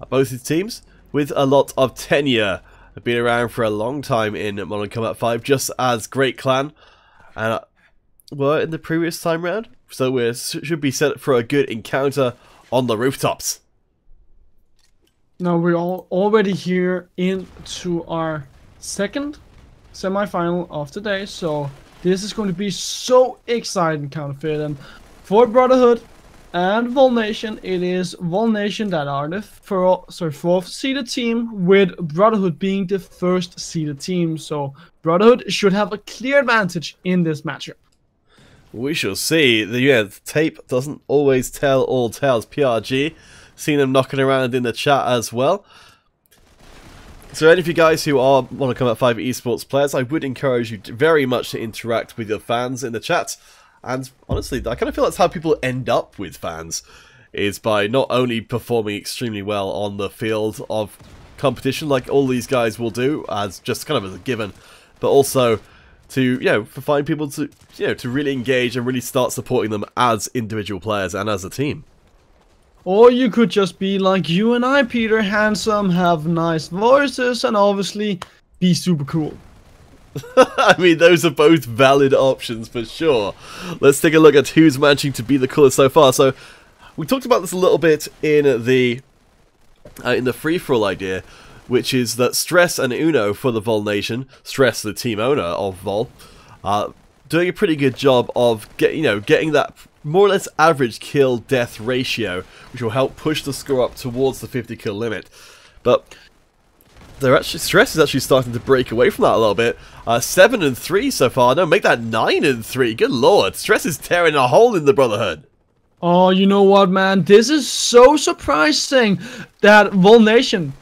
Both these teams with a lot of tenure, have been around for a long time in Modern Combat 5, just as Great Clan were in the previous time round. So we should be set for a good encounter on the rooftops. Now we're all already here into our second semi-final of the day, so this is going to be so exciting, Counterfeit. And for Brotherhood and Vol Nation, it is Vol Nation that are the fourth seeded team, with Brotherhood being the first seeded team. So Brotherhood should have a clear advantage in this matchup. We shall see. The tape doesn't always tell all tales. PRG, seen them knocking around in the chat as well. So any of you guys who want to come at 5 esports players, I would encourage you very much to interact with your fans in the chat. And honestly, I kind of feel that's how people end up with fans, is by not only performing extremely well on the field of competition, like all these guys will do, as just kind of as a given, but also to, find people to, to really engage and really start supporting them as individual players and as a team. Or you could just be like you and I, Peter, handsome, have nice voices, and obviously be super cool. I mean, those are both valid options for sure. Let's take a look at who's managing to be the coolest so far. So, we talked about this a little bit in the free-for-all idea, which is that Stress and Uno for the Vol Nation, Stress the team owner of Vol, doing a pretty good job of getting that more or less average kill-death ratio, which will help push the score up towards the 50 kill limit. But Stress is actually starting to break away from that a little bit. 7-3 so far. No, make that 9-3. Good lord, Stress is tearing a hole in the Brotherhood. Oh, you know what, man? This is so surprising that Vol Nation,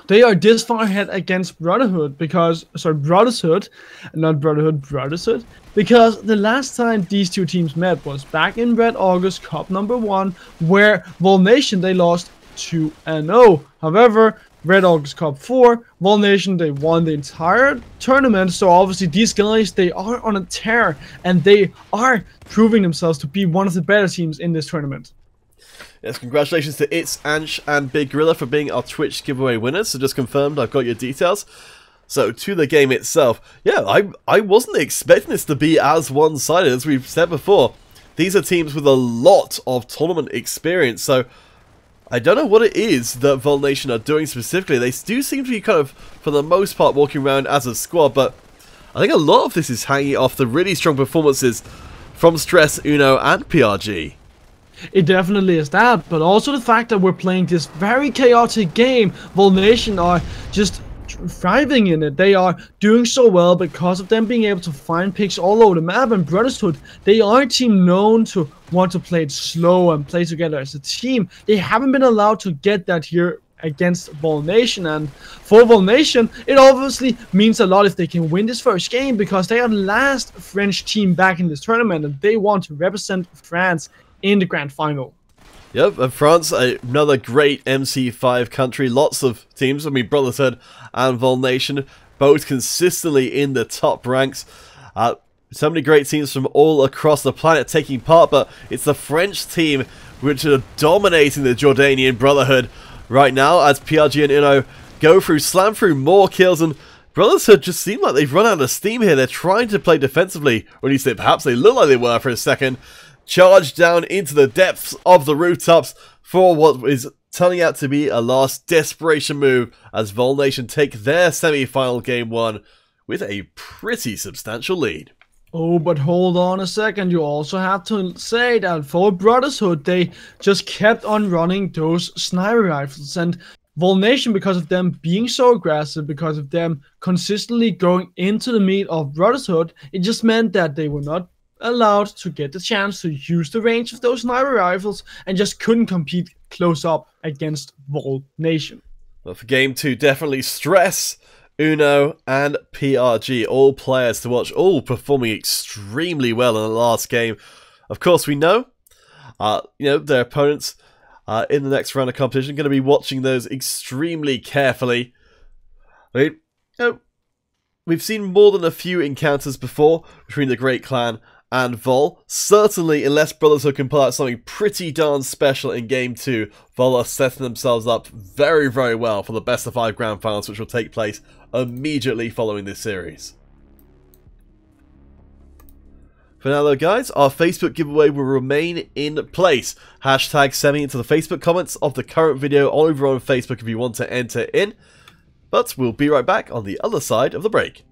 they are this far ahead against Brotherhood because, sorry, Brotherhood, not Brotherhood, Brotherhood, because the last time these two teams met was back in Red August Cup #1, where Vol Nation, they lost 2-0. However, Red August Cup 4, Vol Nation, they won the entire tournament, so obviously these guys, they are on a tear, and they are proving themselves to be one of the better teams in this tournament. Yes, congratulations to It's, Ansh, and Big Gorilla for being our Twitch giveaway winners. So just confirmed, I've got your details. So to the game itself, yeah, I wasn't expecting this to be as one-sided as we've said before. These are teams with a lot of tournament experience, so I don't know what it is that Vol Nation are doing specifically. They do seem to be kind of, for the most part, walking around as a squad, but I think a lot of this is hanging off the really strong performances from Stress, Uno, and PRG. It definitely is that, but also the fact that we're playing this very chaotic game. Vol Nation are just thriving in it. They are doing so well because of them being able to find picks all over the map, and Brotherhood, they are a team known to want to play it slow and play together as a team. They haven't been allowed to get that here against Vol Nation, and for Vol Nation, it obviously means a lot if they can win this first game, because they are the last French team back in this tournament, and they want to represent France in the grand final. Yep, and France, another great MC5 country. Lots of teams, I mean Brotherhood and Vol Nation, both consistently in the top ranks. So many great teams from all across the planet taking part, but it's the French team which are dominating the Jordanian Brotherhood right now as PRG and Uno go through, slam through more kills, and Brotherhood just seem like they've run out of steam here. They're trying to play defensively, or at least perhaps they look like they were for a second. Charge down into the depths of the rooftops for what is turning out to be a last desperation move as Vol Nation take their semi-final game 1 with a pretty substantial lead. Oh, but hold on a second. You also have to say that for Brotherhood, they just kept on running those sniper rifles. And Volnation, because of them being so aggressive, because of them consistently going into the meat of Brotherhood, it just meant that they were not allowed to get the chance to use the range of those sniper rifles and just couldn't compete close up against Volnation. Well, for game 2, definitely stress. Uno and PRG, all players to watch, all performing extremely well in the last game. Of course, we know, their opponents in the next round of competition are going to be watching those extremely carefully. I mean, we've seen more than a few encounters before between the Great Clan and Vol. Certainly, unless Brotherhood can pull out something pretty darn special in Game 2, Vol are setting themselves up very, very well for the best of 5 grand finals, which will take place immediately following this series. For now though guys, our Facebook giveaway will remain in place. Hashtag Semi into the Facebook comments of the current video over on Facebook if you want to enter in. But we'll be right back on the other side of the break.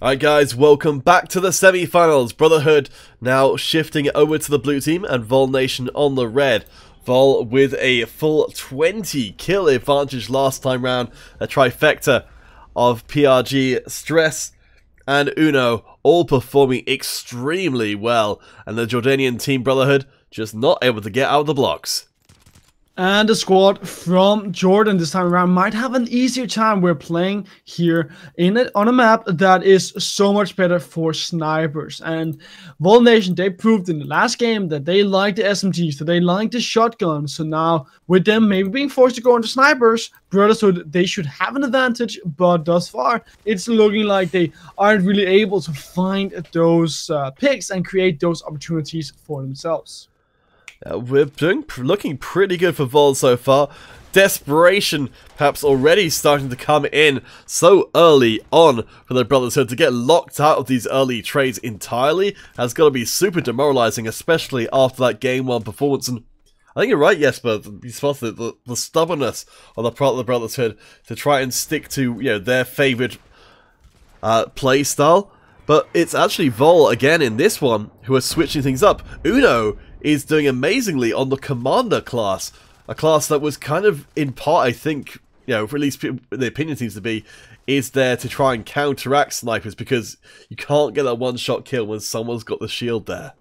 Alright guys, welcome back to the semi-finals. Brotherhood now shifting over to the blue team and Vol Nation on the red. Vol with a full 20 kill advantage last time round. A trifecta of PRG, Stress and Uno all performing extremely well. And the Jordanian team Brotherhood just not able to get out of the blocks. And the squad from Jordan this time around might have an easier time. We're playing here on a map that is so much better for snipers. And Vol Nation, they proved in the last game that they like the SMGs, that they like the shotguns. So now, with them maybe being forced to go into snipers, Brotherhood, they should have an advantage. But thus far, it's looking like they aren't really able to find those picks and create those opportunities for themselves. We're looking pretty good for Vol so far. Desperation perhaps already starting to come in so early on for the Brotherhood. To get locked out of these early trades entirely has got to be super demoralizing, especially after that game 1 performance. And I think you're right, Jesper. You spotted the stubbornness on the part of the Brotherhood to try and stick to their favored play style. But it's actually Vol again in this one who are switching things up. Uno is doing amazingly on the Commander class, a class that was kind of, in part, I think, for at least the opinion seems to be, is there to try and counteract snipers because you can't get that one-shot kill when someone's got the shield there.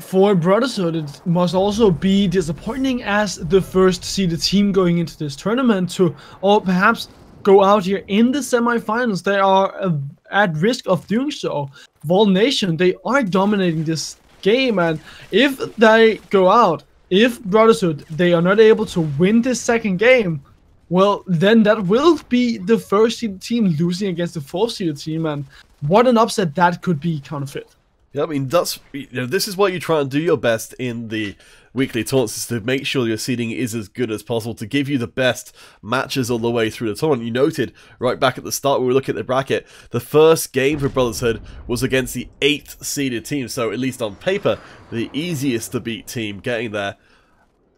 For Brotherhood, it must also be disappointing as the first seeded team going into this tournament to, or perhaps go out here in the semifinals. They are at risk of doing so. Vol Nation, they are dominating this game, and if they go out, if Brotherhood, they are not able to win this second game, well, then that will be the first seeded team losing against the fourth seeded team, and what an upset that could be counterfeit. Yeah, I mean, that's this is why you try and do your best in the weekly tournaments, is to make sure your seeding is as good as possible to give you the best matches all the way through the tournament. You noted right back at the start when we were looking at the bracket, the first game for Brotherhood was against the 8th seeded team, so at least on paper, the easiest to beat team getting there.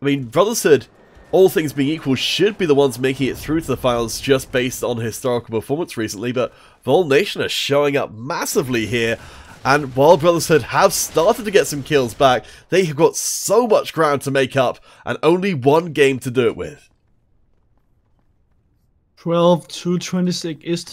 I mean, Brotherhood, all things being equal, should be the ones making it through to the finals just based on historical performance recently, but Vol Nation are showing up massively here. And while Brotherhood have started to get some kills back, they have got so much ground to make up and only one game to do it with. 12-26 is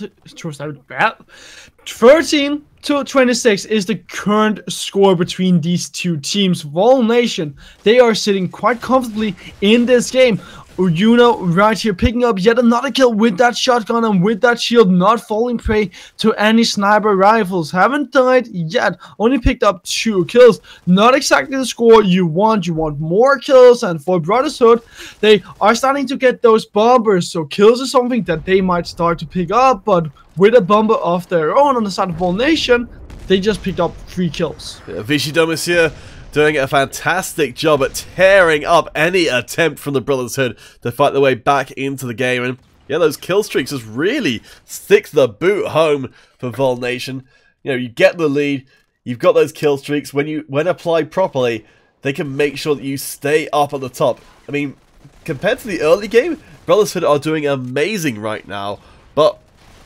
13-26 is the current score between these two teams. Vol Nation, they are sitting quite comfortably in this game. Uno right here picking up yet another kill with that shotgun and with that shield, not falling prey to any sniper rifles. Haven't died yet, only picked up 2 kills. Not exactly the score you want. You want more kills, and for Brotherhood, they are starting to get those bombers, so kills is something that they might start to pick up, but with a bomber of their own on the side of Vol Nation, they just picked up 3 kills. Vichy Domicier doing a fantastic job at tearing up any attempt from the Brotherhood to fight their way back into the game. And yeah, those kill streaks just really stick the boot home for Vol Nation. You get the lead, you've got those kill streaks. When applied properly, they can make sure that you stay up at the top. I mean, compared to the early game, Brotherhood are doing amazing right now, but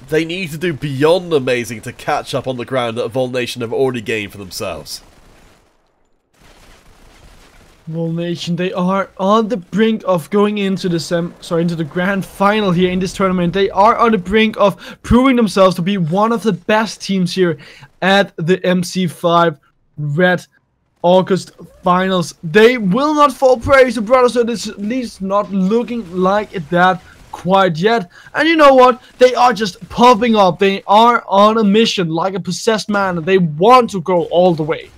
they need to do beyond amazing to catch up on the ground that Vol Nation have already gained for themselves. Vol Nation, they are on the brink of going into the into the grand final here in this tournament. They are on the brink of proving themselves to be one of the best teams here at the MC5 Red August finals. They will not fall prey to Brotherhood. It's at least not looking like that quite yet. And you know what? They are just popping up. They are on a mission like a possessed man, and they want to go all the way.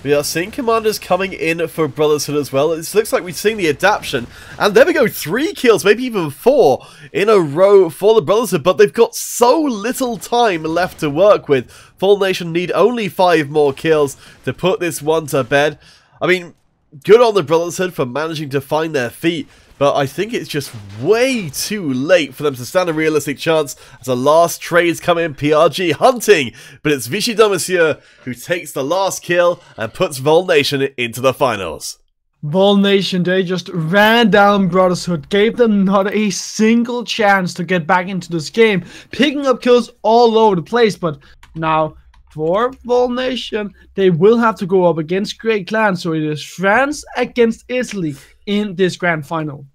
We are seeing commanders coming in for Brotherhood as well. It looks like we've seen the adaptation. And there we go, 3 kills, maybe even 4 in a row for the Brotherhood. But they've got so little time left to work with. Vol Nation need only 5 more kills to put this one to bed. I mean, good on the Brotherhood for managing to find their feet. But I think it's just way too late for them to stand a realistic chance as the last trades come in. PRG hunting, but it's Vichy Domicier who takes the last kill and puts Vol Nation into the finals. Vol Nation, they just ran down Brotherhood, gave them not a single chance to get back into this game, picking up kills all over the place. But now, for Vol Nation, they will have to go up against Great Clan, so it is France against Italy in this grand final.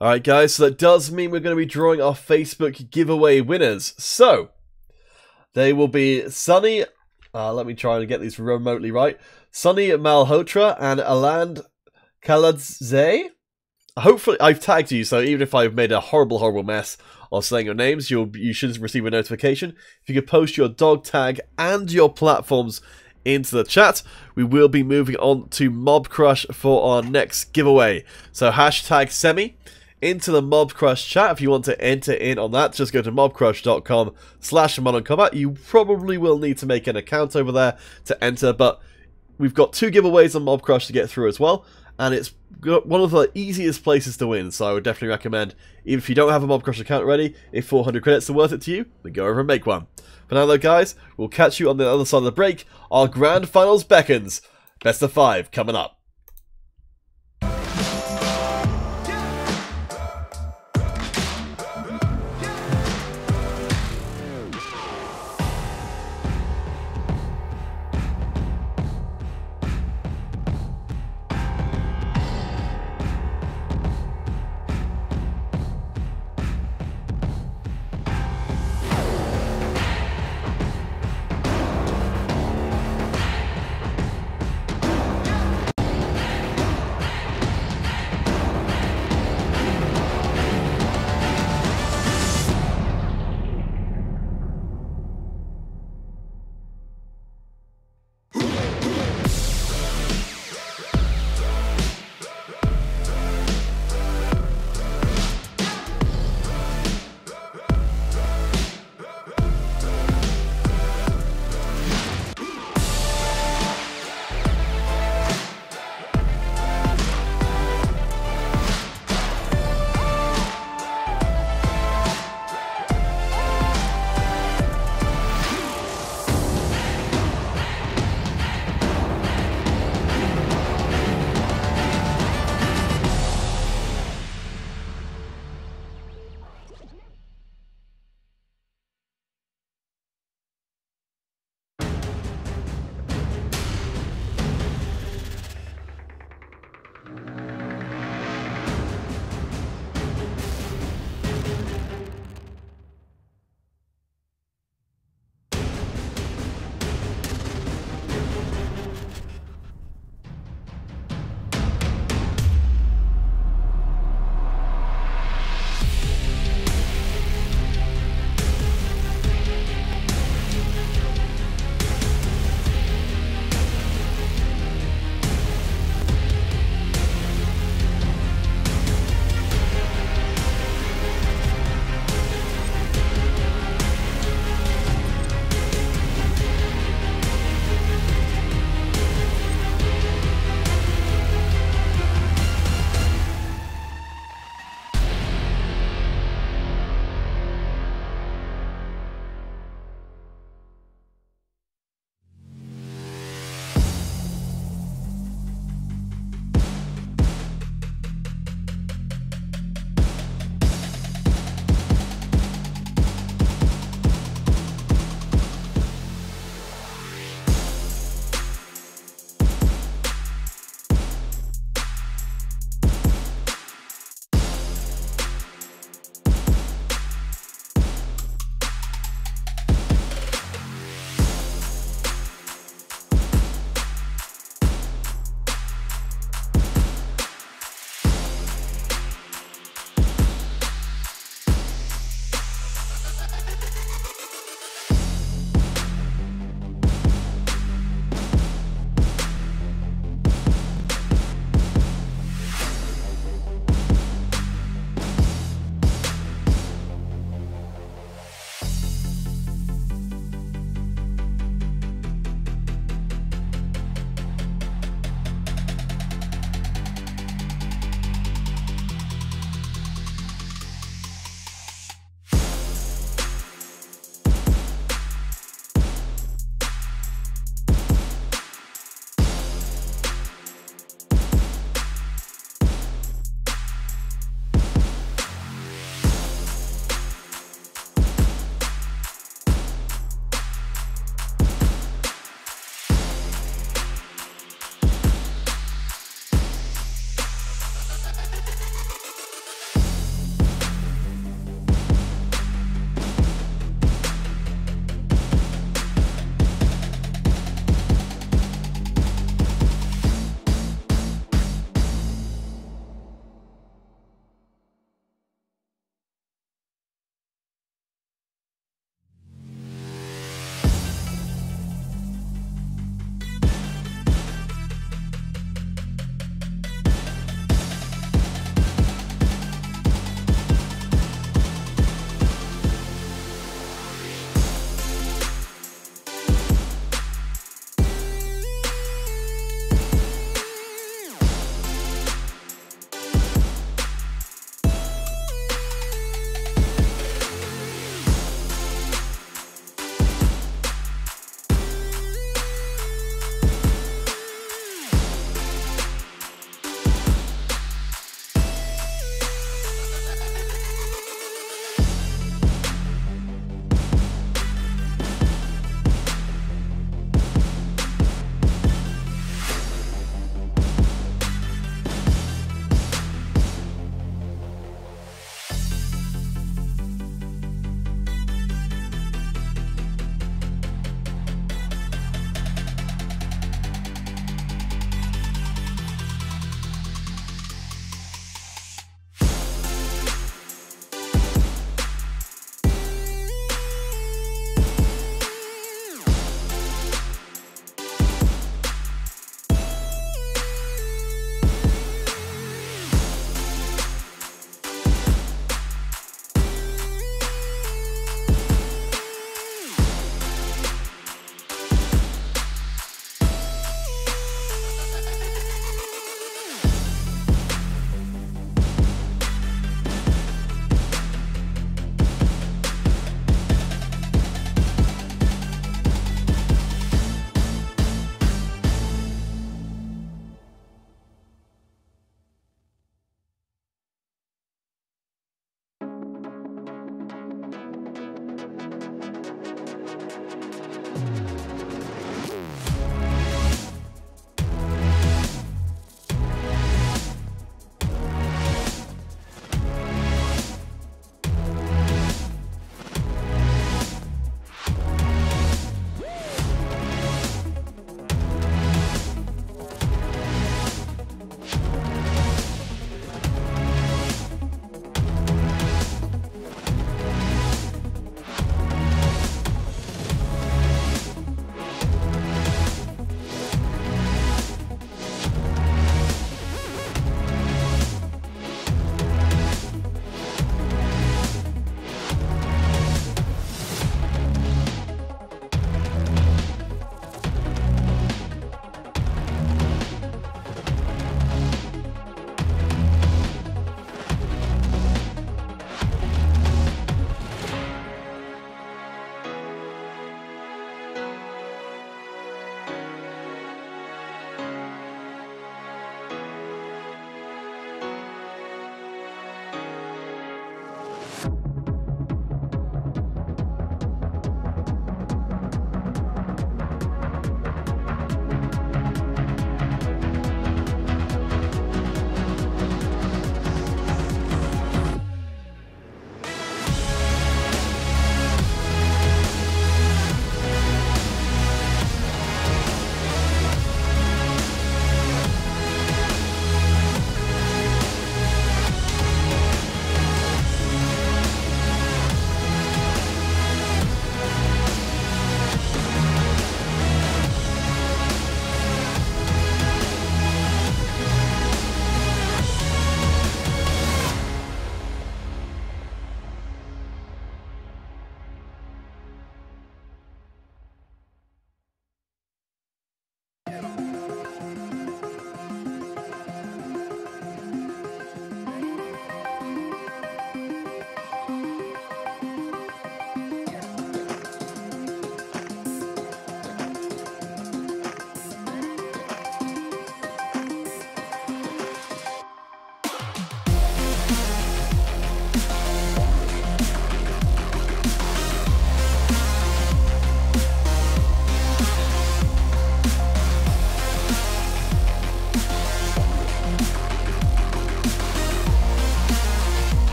Alright guys, so that does mean we're going to be drawing our Facebook giveaway winners. So, they will be Sunny, let me try and get these remotely right, Sunny Malhotra and Aland Kaladze. Hopefully, I've tagged you, so even if I've made a horrible mess of saying your names, you should receive a notification. If you could post your dog tag and your platforms into the chat, we will be moving on to Mob Crush for our next giveaway. So hashtag Semi into the Mob Crush chat if you want to enter in on that. Just go to mobcrush.com/mononcombat. You probably will need to make an account over there to enter, but we've got 2 giveaways on Mob Crush to get through as well, and it's one of the easiest places to win, so I would definitely recommend, even if you don't have a Mob Crush account ready, if 400 credits are worth it to you, then go over and make one. For now though guys, we'll catch you on the other side of the break. Our grand finals beckons. Best of 5 coming up.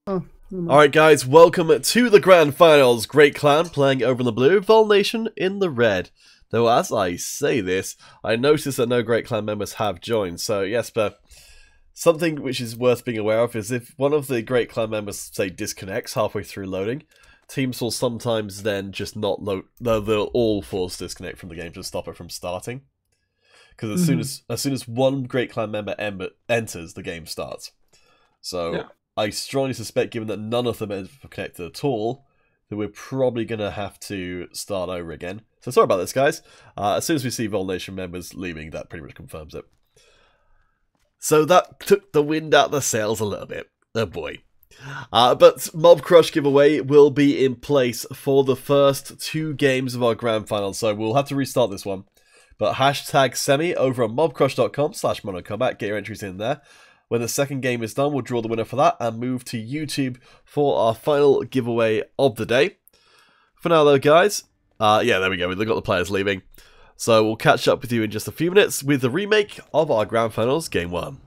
Oh, Alright guys, welcome to the Grand Finals. Great Clan playing over in the blue, Vol Nation in the red. Though as I say this, I notice that no Great Clan members have joined. So yes, but something which is worth being aware of is if one of the Great Clan members, say, disconnects halfway through loading, teams will sometimes then just not load. They'll all force disconnect from the game to stop it from starting. Because as soon as one Great Clan member enters, the game starts. So yeah. I strongly suspect, given that none of them have connected at all, that we're probably going to have to start over again. So sorry about this, guys. As soon as we see Vol Nation members leaving, that pretty much confirms it. So that took the wind out of the sails a little bit. Oh boy. But Mob Crush giveaway will be in place for the first 2 games of our Grand Final. So we'll have to restart this one. But hashtag Semi over on mobcrush.com/monocombat. Get your entries in there. When the second game is done, we'll draw the winner for that and move to YouTube for our final giveaway of the day. For now, though, guys, yeah, there we go. We've got the players leaving. So we'll catch up with you in just a few minutes with the remake of our Grand Finals Game 1.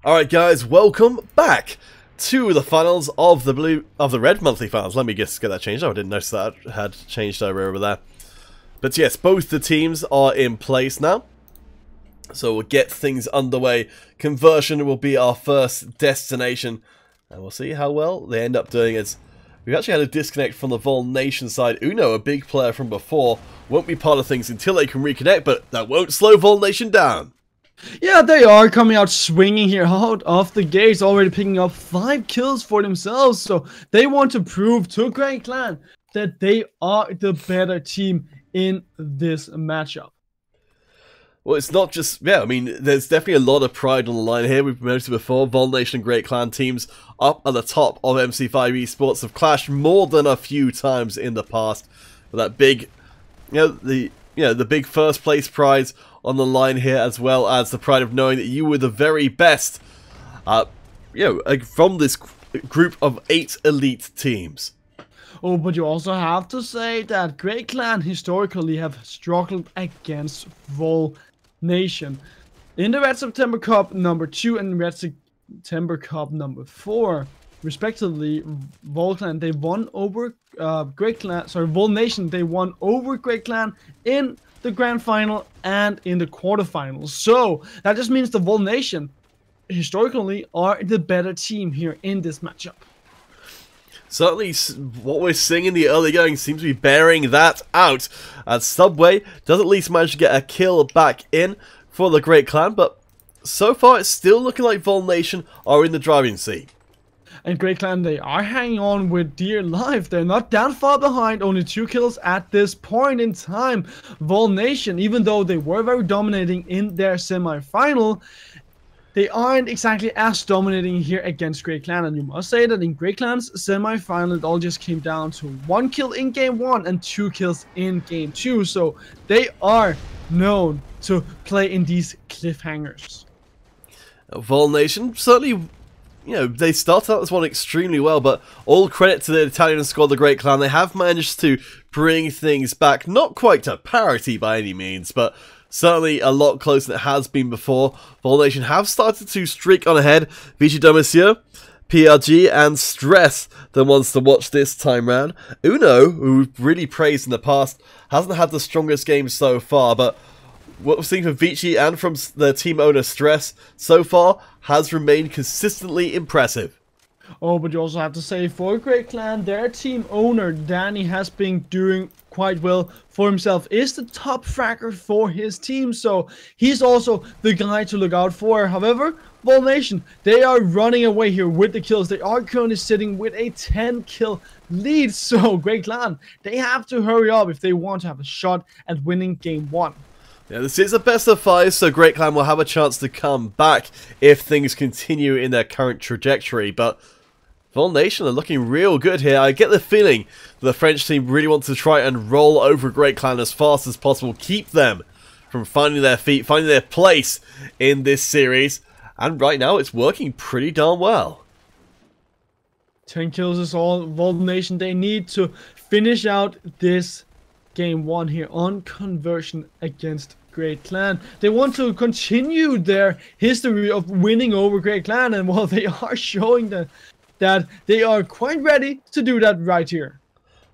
Alright guys, welcome back to the finals of the red monthly finals. Let me just get that changed. Oh, I didn't notice that had changed over there. But yes, both the teams are in place now. So we'll get things underway. Conversion will be our first destination. And we'll see how well they end up doing it. We've actually had a disconnect from the Vol Nation side. Uno, a big player from before, won't be part of things until they can reconnect, but that won't slow Vol Nation down. Yeah, they are coming out swinging here out of the gates, already picking up 5 kills for themselves. So they want to prove to Great Clan that they are the better team in this matchup. Well, it's not just, yeah, I mean, there's definitely a lot of pride on the line here. We've noticed before, Vol Nation and Great Clan teams up at the top of MC5 esports have clashed more than a few times in the past. But that big, the big first place prize on the line here, as well as the pride of knowing that you were the very best, from this group of 8 elite teams. Oh, but you also have to say that Great Clan historically have struggled against Vol Nation. In the Red September Cup number 2 and Red September Cup number 4, respectively, Vol Clan, they won over Vol Nation, they won over Great Clan in the grand final and in the quarterfinals. So that just means the Vol Nation historically are the better team here in this matchup. Certainly, what we're seeing in the early going seems to be bearing that out. As Subway does at least manage to get a kill back in for the Great Clan, but so far it's still looking like Vol Nation are in the driving seat. And Great Clan, they are hanging on with dear life. They're not that far behind, only 2 kills at this point in time. Vol Nation, even though they were very dominating in their semi-final, they aren't exactly as dominating here against Great Clan. And you must say that in Great Clan's semi-final, it all just came down to 1 kill in game 1 and 2 kills in game 2. So they are known to play in these cliffhangers. Vol Nation, certainly, they started out this one extremely well, but all credit to the Italian squad, the Great Clan. They have managed to bring things back, not quite to parity by any means, but certainly a lot closer than it has been before. Vol Nation have started to streak on ahead. Vichy Domicieux, PRG, and Stress, the ones to watch this time round. Uno, who we've really praised in the past, hasn't had the strongest game so far, but what we've seen from Vichy and from the team owner Stress so far has remained consistently impressive. Oh, but you also have to say, for Great Clan, their team owner, Danny, has been doing quite well for himself. Is the top fragger for his team, so he's also the guy to look out for. However, Vol Nation, they are running away here with the kills. They are currently sitting with a 10-kill lead, so Great Clan, they have to hurry up if they want to have a shot at winning game 1. Yeah, this is a best of 5, so Great Clan will have a chance to come back if things continue in their current trajectory, but Vol Nation are looking real good here. I get the feeling that the French team really want to try and roll over Great Clan as fast as possible, keep them from finding their feet, finding their place in this series, and right now it's working pretty darn well. 10 kills is all Vol Nation they need to finish out this game 1 here on conversion against Great Clan. They want to continue their history of winning over Great Clan, and well, they are showing that they are quite ready to do that right here.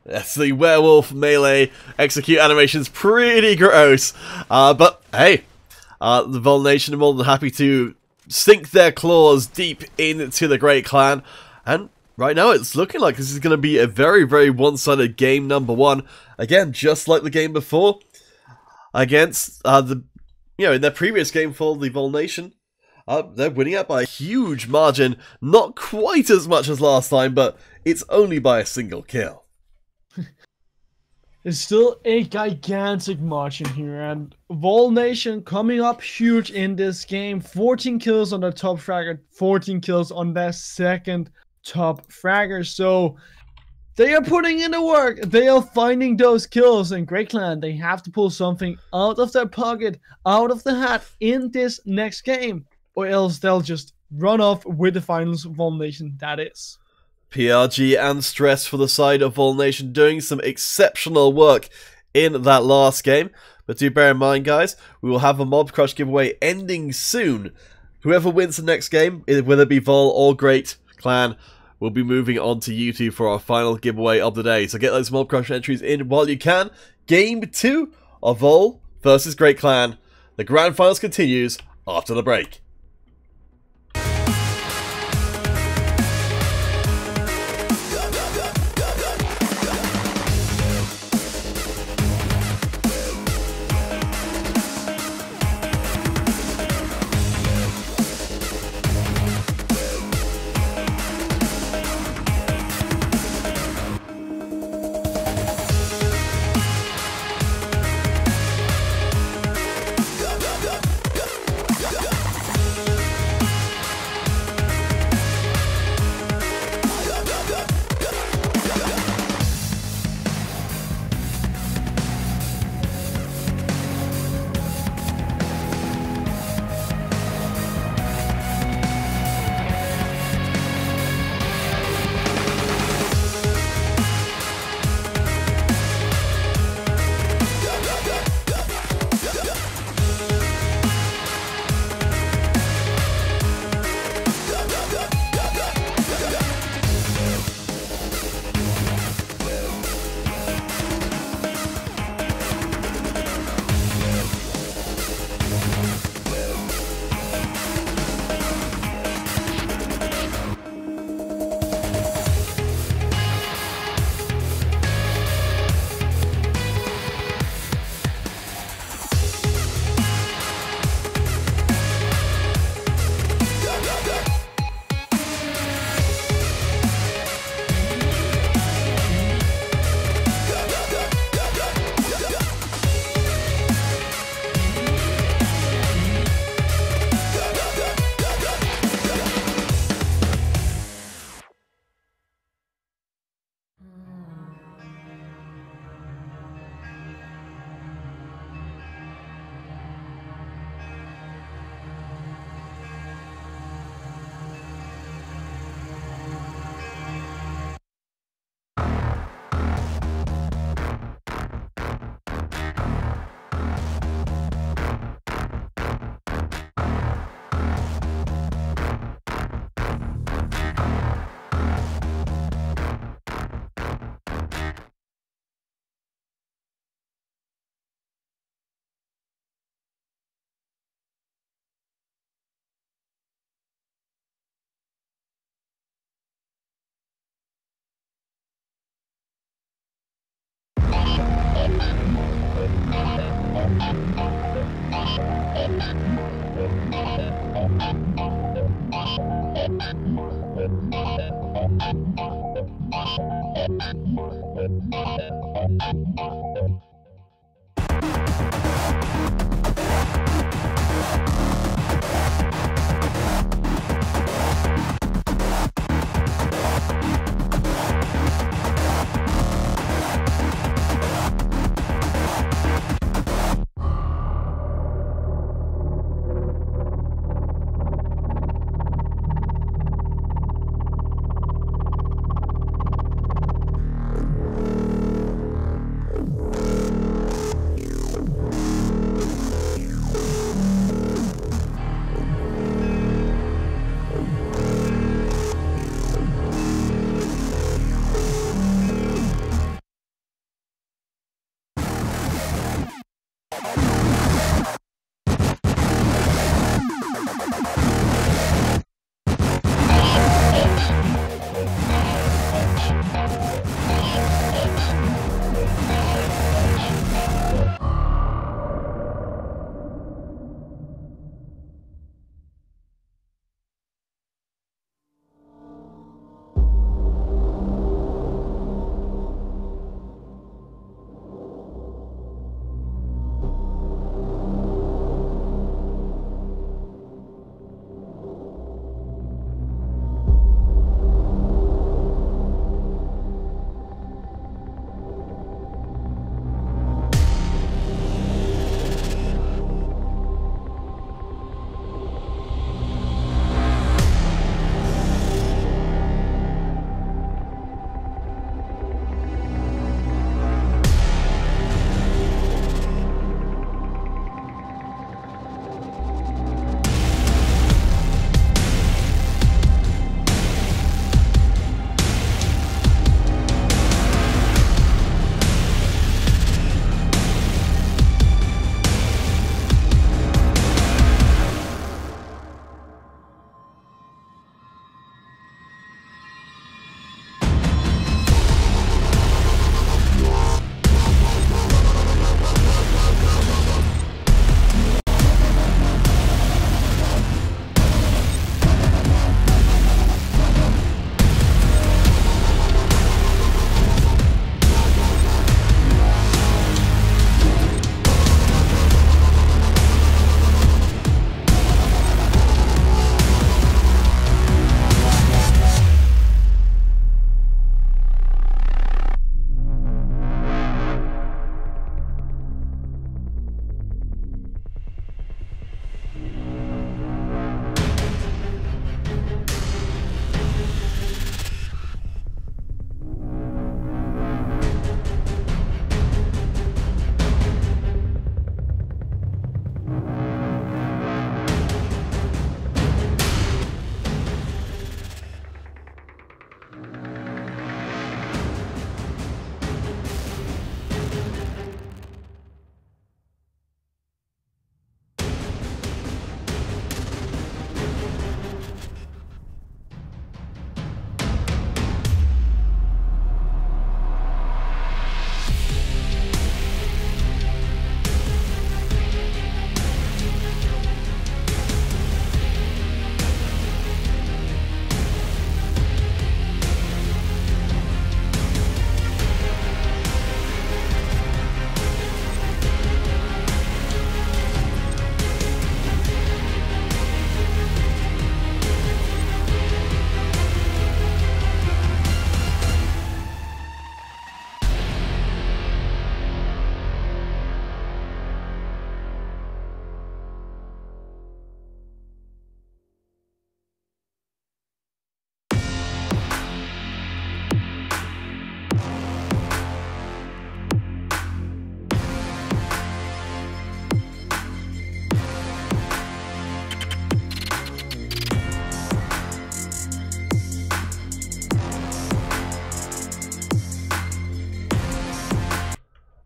Yes, the werewolf melee execute animation's pretty gross, but hey, the Vol Nation are more than happy to sink their claws deep into the Great Clan, and right now it's looking like this is going to be a very, very one-sided game number 1. Again, just like the game before, against in their previous game for the Vol Nation, they're winning out by a huge margin. Not quite as much as last time, but it's only by a single kill. It's still a gigantic margin here, and Vol Nation coming up huge in this game. 14 kills on their top fragger, 14 kills on their second top fragger. So they are putting in the work. They are finding those kills, and Great Clan, they have to pull something out of their pocket, out of the hat in this next game, or else they'll just run off with the finals. Vol Nation, that is. PRG and Stress for the side of Vol Nation doing some exceptional work in that last game. But do bear in mind, guys, we will have a Mob Crush giveaway ending soon. Whoever wins the next game, whether it be Vol or Great Clan, will be moving on to YouTube for our final giveaway of the day. So get those Mob Crush entries in while you can. Game 2 of Vol versus Great Clan. The Grand Finals continues after the break.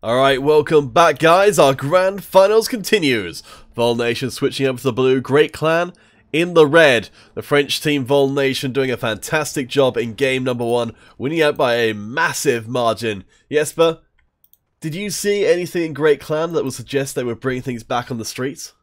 Alright, welcome back guys, our grand finals continues. Vol Nation switching over to the blue, Great Clan in the red. The French team Vol Nation doing a fantastic job in game number 1, winning out by a massive margin. Jesper? Did you see anything in Great Clan that would suggest they would bring things back on the streets?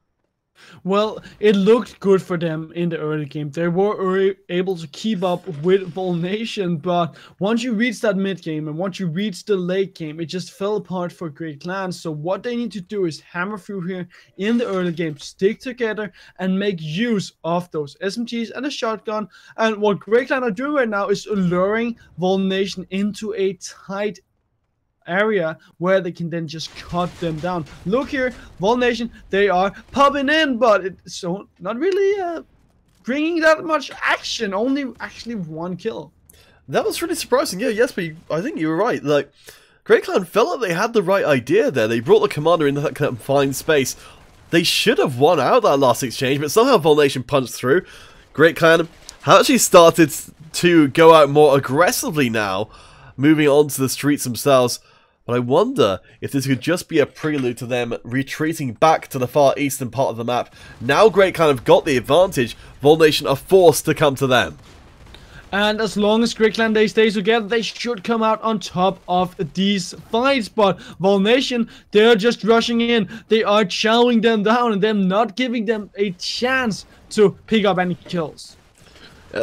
Well, it looked good for them in the early game. They were able to keep up with Volnation, but once you reach that mid game and once you reach the late game, it just fell apart for Great Clan. So what they need to do is hammer through here in the early game, stick together, and make use of those SMGs and a shotgun. And what Great Clan are doing right now is luring Volnation into a tight area where they can then just cut them down. Look here, Volnation, they are popping in, but it's so not really bringing that much action. Only actually 1 kill. That was really surprising. Yeah, yes, but I think you were right. Like, Great Clan felt like they had the right idea there. They brought the commander into that confined space. They should have won out that last exchange, but somehow Volnation punched through. Great Clan have actually started to go out more aggressively now, moving on to the streets themselves. But I wonder if this could just be a prelude to them retreating back to the far eastern part of the map. Now Great Clan have got the advantage, Volnation are forced to come to them. And as long as Great Clan they stay together, they should come out on top of these fights. But Volnation, they're just rushing in. They are chowing them down and them not giving them a chance to pick up any kills.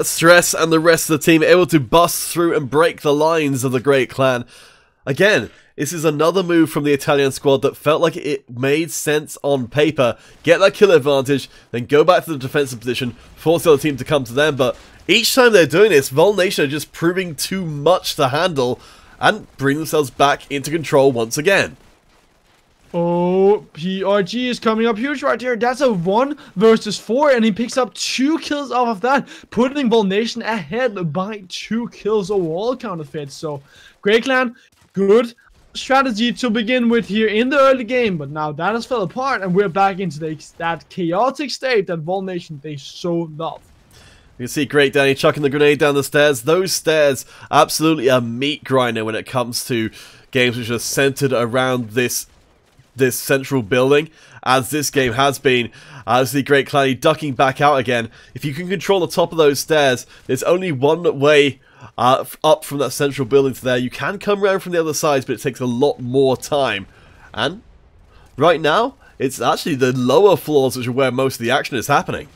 Stress and the rest of the team able to bust through and break the lines of the Great Clan. Again, this is another move from the Italian squad that felt like it made sense on paper. Get that kill advantage, then go back to the defensive position, force the other team to come to them. But each time they're doing this, Volnation are just proving too much to handle and bring themselves back into control once again. Oh, PRG is coming up huge right here. That's a 1 versus 4, and he picks up 2 kills off of that, putting Volnation ahead by 2 kills overall counterfeit. So, Great Clan, good strategy to begin with here in the early game, but now that has fell apart, and we're back into that chaotic state that Volnation they so love. You can see Great Danny chucking the grenade down the stairs. Those stairs, absolutely a meat grinder when it comes to games which are centered around this central building, as this game has been. As the Great Clan ducking back out again. If you can control the top of those stairs, there's only one way up from that central building to there. You can come around from the other sides, but it takes a lot more time. And right now, it's actually the lower floors which are where most of the action is happening.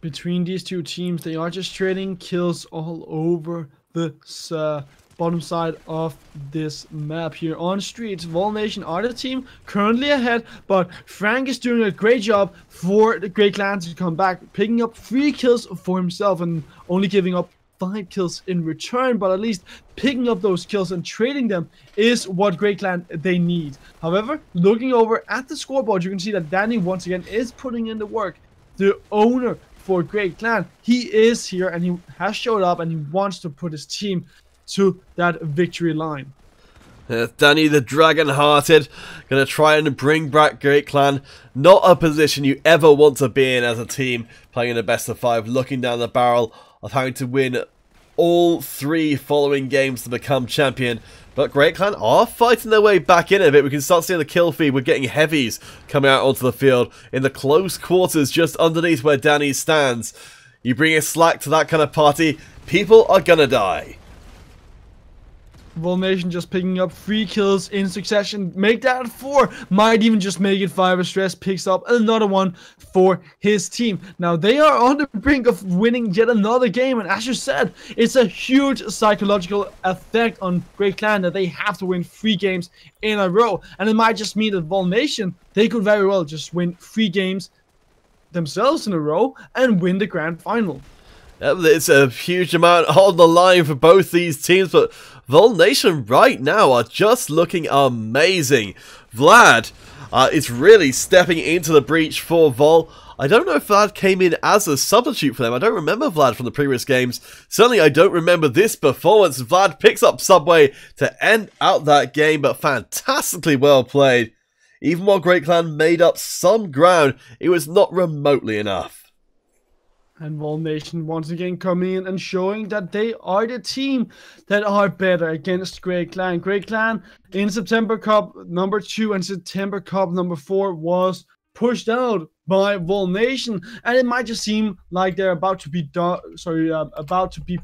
Between these two teams, they are just trading kills all over the bottom side of this map here on streets. Volnation are the team currently ahead, but Frank is doing a great job for the Great Clan to come back, picking up 3 kills for himself and only giving up 5 kills in return, but at least picking up those kills and trading them is what Great Clan they need. However, looking over at the scoreboard, you can see that Danny once again is putting in the work. The owner for Great Clan, he is here and he has showed up and he wants to put his team to that victory line. Danny the Dragon-Hearted gonna try and bring back Great Clan. Not a position you ever want to be in as a team playing in a best of 5, looking down the barrel of having to win all 3 following games to become champion. But Great Clan are fighting their way back in a bit. We can start seeing the kill feed. We're getting heavies coming out onto the field in the close quarters just underneath where Danny stands. You bring a slack to that kind of party, people are gonna die. Volnation just picking up 3 kills in succession. Make that 4. Might even just make it 5 as Stress picks up another one for his team. Now they are on the brink of winning yet another game. And as you said, it's a huge psychological effect on Great Clan that they have to win 3 games in a row. And it might just mean that Volnation, they could very well just win 3 games themselves in a row and win the grand final. It's a huge amount on the line for both these teams, but Volnation right now are just looking amazing. Vlad is really stepping into the breach for Vol. I don't know if Vlad came in as a substitute for them. I don't remember Vlad from the previous games. Certainly I don't remember this performance. Vlad picks up Subway to end out that game, but fantastically well played. Even while Great Clan made up some ground, it was not remotely enough. And Volnation once again coming in and showing that they are the team that are better against Great Clan. Great Clan in September Cup number 2 and September Cup number 4 was pushed out by Volnation, and it might just seem like they're about to be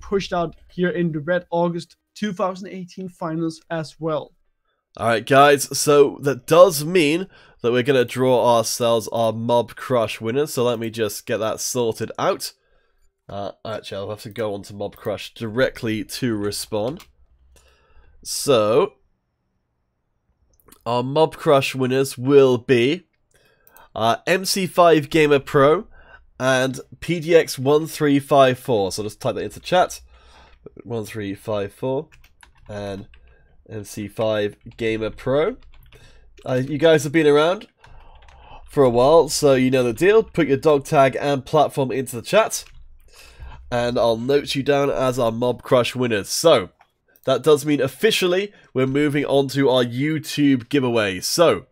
pushed out here in the Red August 2018 finals as well. Alright guys, so that does mean that we're going to draw ourselves our Mob Crush winners, so let me just get that sorted out. Actually, I'll have to go on to Mob Crush directly to respond. So, our Mob Crush winners will be MC5 Gamer Pro and PDX1354. So just type that into chat. 1354 and MC5 Gamer Pro. You guys have been around for a while, so you know the deal. Put your dog tag and platform into the chat, and I'll note you down as our Mob Crush winners. So, that does mean officially we're moving on to our YouTube giveaway. So,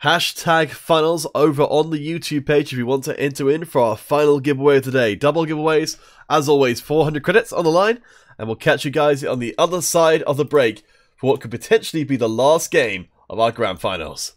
hashtag finals over on the YouTube page if you want to enter in for our final giveaway of today. Double giveaways, as always, 400 credits on the line, and we'll catch you guys on the other side of the break for what could potentially be the last game of our grand finals.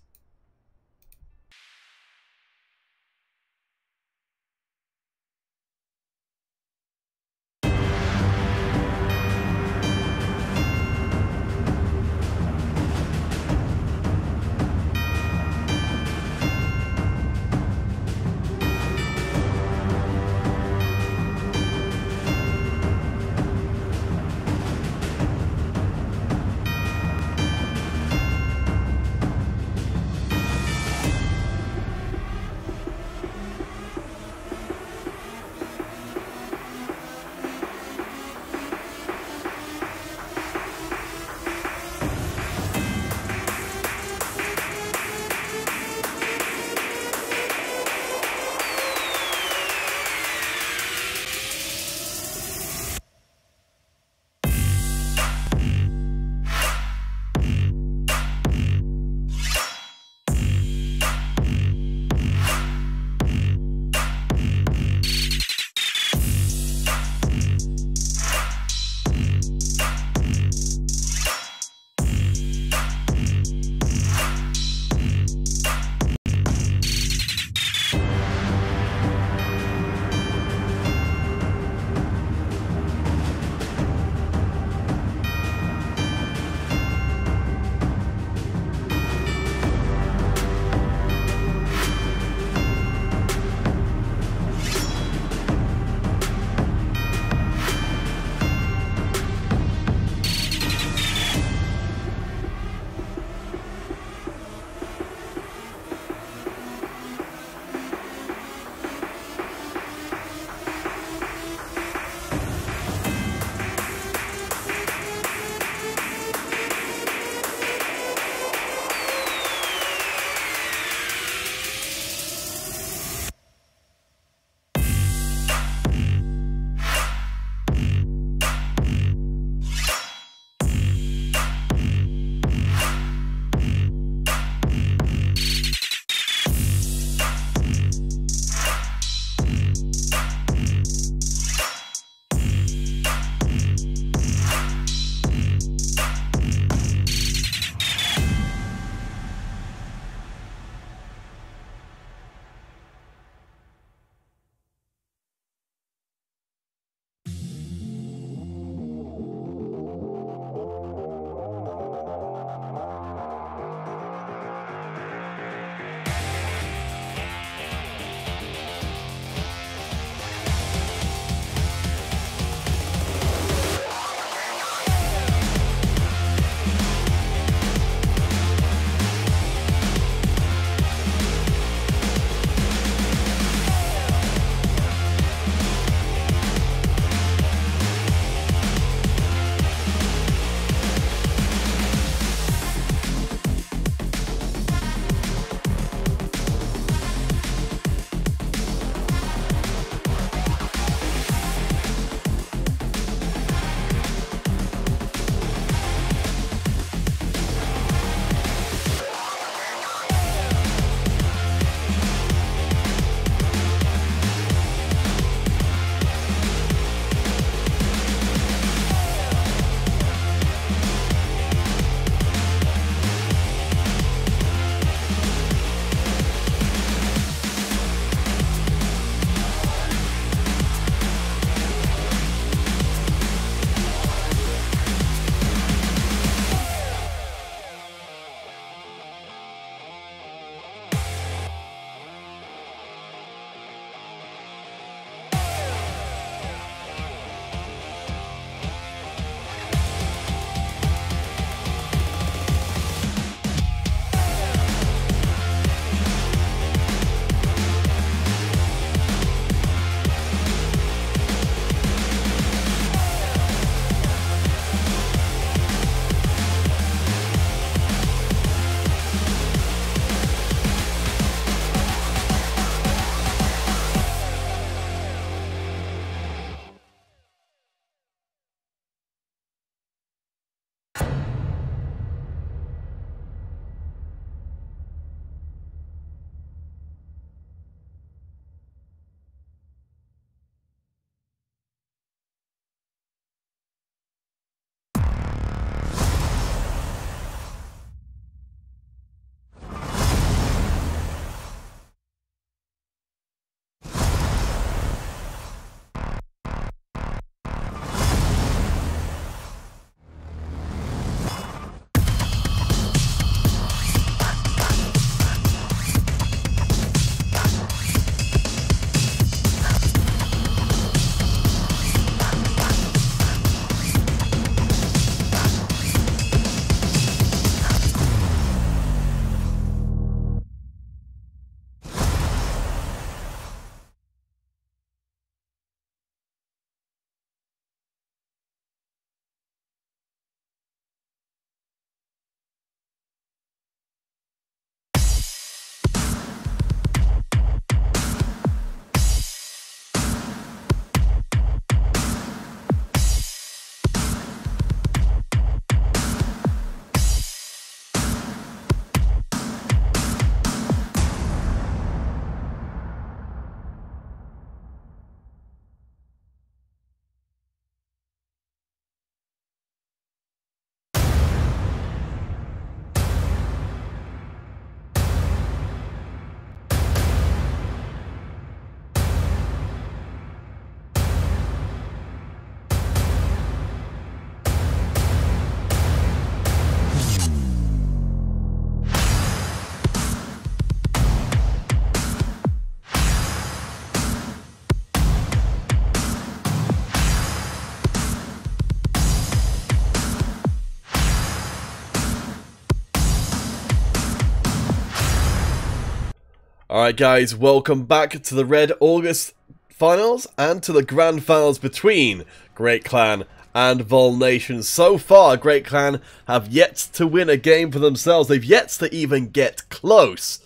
Alright guys, welcome back to the Red August finals and to the grand finals between Great Clan and Vol Nation. So far, Great Clan have yet to win a game for themselves. They've yet to even get close.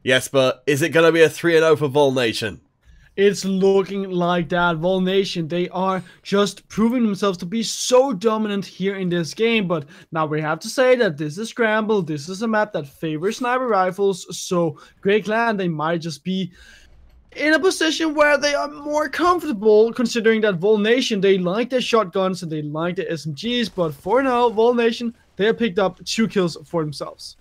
Yes, but is it going to be a 3-0 for Vol Nation? It's looking like that. Vol Nation, they are just proving themselves to be so dominant here in this game. But now we have to say that this is Scramble. This is a map that favors sniper rifles. So Great Clan, they might just be in a position where they are more comfortable, considering that Vol Nation, they like their shotguns and they like their SMGs. But for now, Vol Nation, they have picked up 2 kills for themselves.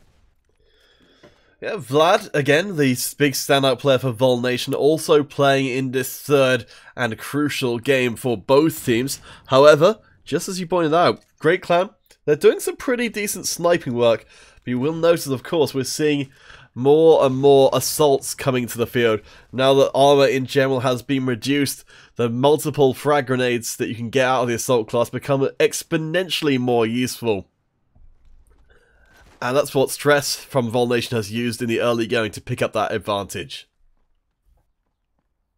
Yeah, Vlad, again, the big standout player for Vol Nation, also playing in this third and crucial game for both teams. However, just as you pointed out, Great Clan, they're doing some pretty decent sniping work. But you will notice, of course, we're seeing more and more assaults coming to the field. Now that armor in general has been reduced, the multiple frag grenades that you can get out of the assault class become exponentially more useful. And that's what Stress from Vol Nation has used in the early going to pick up that advantage.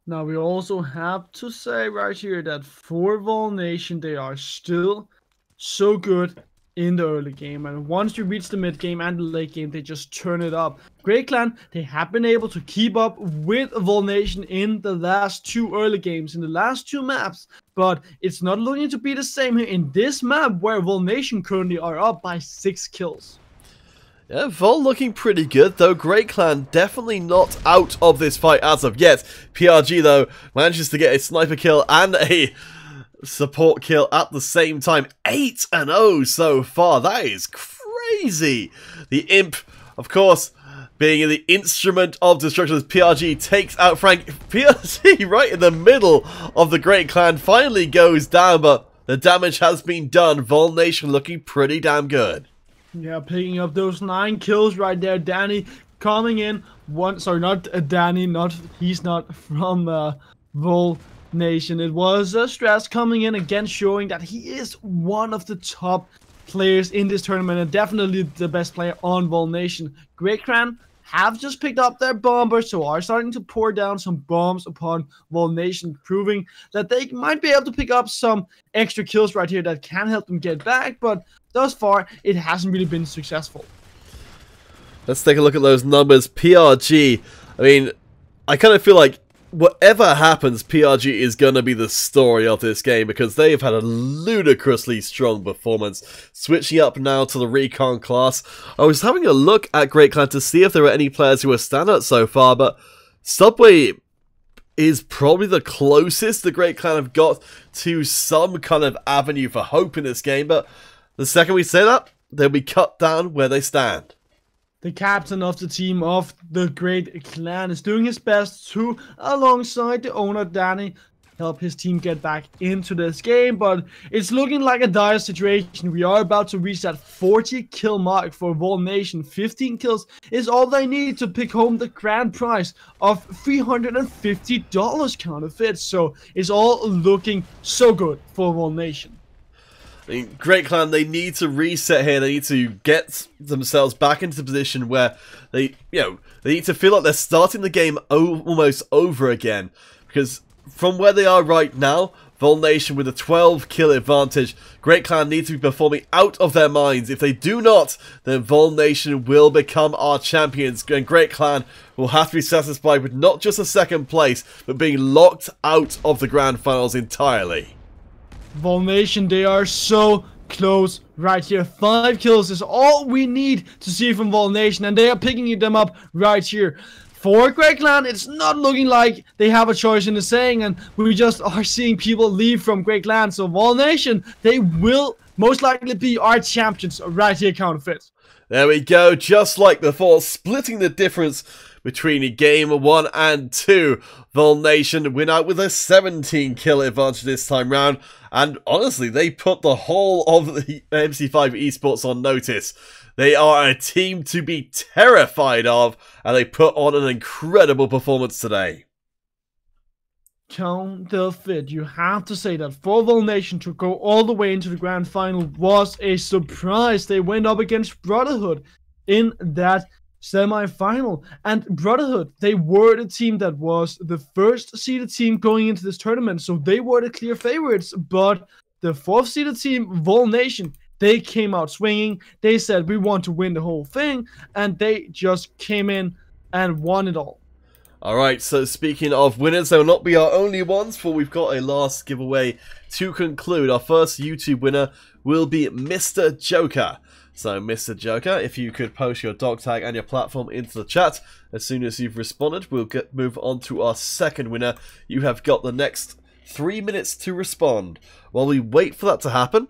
Now we also have to say right here that for Vol Nation, they are still so good in the early game. And once you reach the mid game and the late game, they just turn it up. Great Clan, they have been able to keep up with Vol Nation in the last 2 early games, in the last 2 maps. But it's not looking to be the same here in this map, where Vol Nation currently are up by 6 kills. Yeah, Vol looking pretty good, though Great Clan definitely not out of this fight as of yet. PRG, though, manages to get a sniper kill and a support kill at the same time. 8-0 so far. That is crazy. The Imp, of course, being the instrument of destruction as PRG takes out Frank. PRG right in the middle of the Great Clan finally goes down, but the damage has been done. Vol Nation looking pretty damn good. Yeah, picking up those 9 kills right there. Danny coming in. Sorry, not Danny. He's not from Vol Nation. It was Stress coming in again, showing that he is one of the top players in this tournament and definitely the best player on Vol Nation. Great Clan have just picked up their bombers, so are starting to pour down some bombs upon Vol Nation, proving that they might be able to pick up some extra kills right here that can help them get back, but thus far, it hasn't really been successful. Let's take a look at those numbers. PRG, I mean, I kind of feel like whatever happens, PRG is going to be the story of this game because they've had a ludicrously strong performance. Switching up now to the Recon class. I was having a look at Great Clan to see if there were any players who were standouts so far, but Subway is probably the closest the Great Clan have got to some kind of avenue for hope in this game, but the second we say that, they'll be cut down where they stand. The captain of the team of the Great Clan is doing his best to, alongside the owner Danny, help his team get back into this game, but it's looking like a dire situation. We are about to reach that 40 kill mark for Vol Nation. 15 kills is all they need to pick home the grand prize of $350 counterfeit, so it's all looking so good for Vol Nation. I mean, Great Clan, they need to reset here. They need to get themselves back into the position where they need to feel like they're starting the game almost over again. Because from where they are right now, Vol Nation with a 12 kill advantage, Great Clan need to be performing out of their minds. If they do not, then Vol Nation will become our champions. And Great Clan will have to be satisfied with not just a second place, but being locked out of the grand finals entirely. Vol Nation, they are so close right here. 5 kills is all we need to see from Vol Nation, and they are picking them up right here. For Great Clan, it's not looking like they have a choice in the saying, and we just are seeing people leave from Great Clan. So Vol Nation, they will most likely be our champions right here, counterfeit. There we go, just like before, splitting the difference between game 1 and 2. Vol Nation win out with a 17 kill advantage this time round, and honestly, they put the whole of the MC5 esports on notice. They are a team to be terrified of, and they put on an incredible performance today. Counterfeit, you have to say that for Vol Nation to go all the way into the grand final was a surprise. They went up against Brotherhood in that semi-final. And Brotherhood, they were the team that was the first seeded team going into this tournament, so they were the clear favorites. But the fourth seeded team, Vol Nation, they came out swinging. They said, we want to win the whole thing, and they just came in and won it all. Alright, so speaking of winners, they will not be our only ones, for we've got a last giveaway to conclude. Our first YouTube winner will be Mr. Joker. So, Mr. Joker, if you could post your dog tag and your platform into the chat as soon as you've responded, we'll move on to our second winner. You have got the next 3 minutes to respond. While we wait for that to happen,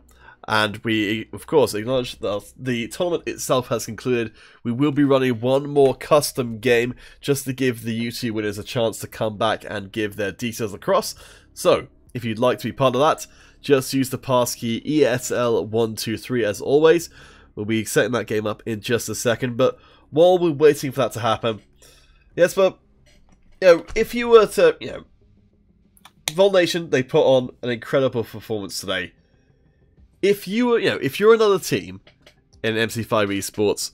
and we, of course, acknowledge that the tournament itself has concluded, we will be running one more custom game just to give the YouTube winners a chance to come back and give their details across. So, if you'd like to be part of that, just use the passkey ESL123 as always. We'll be setting that game up in just a second, but while we're waiting for that to happen, yes, but, if you were to, Vol Nation, they put on an incredible performance today. If you were, if you're another team in MC5 Esports,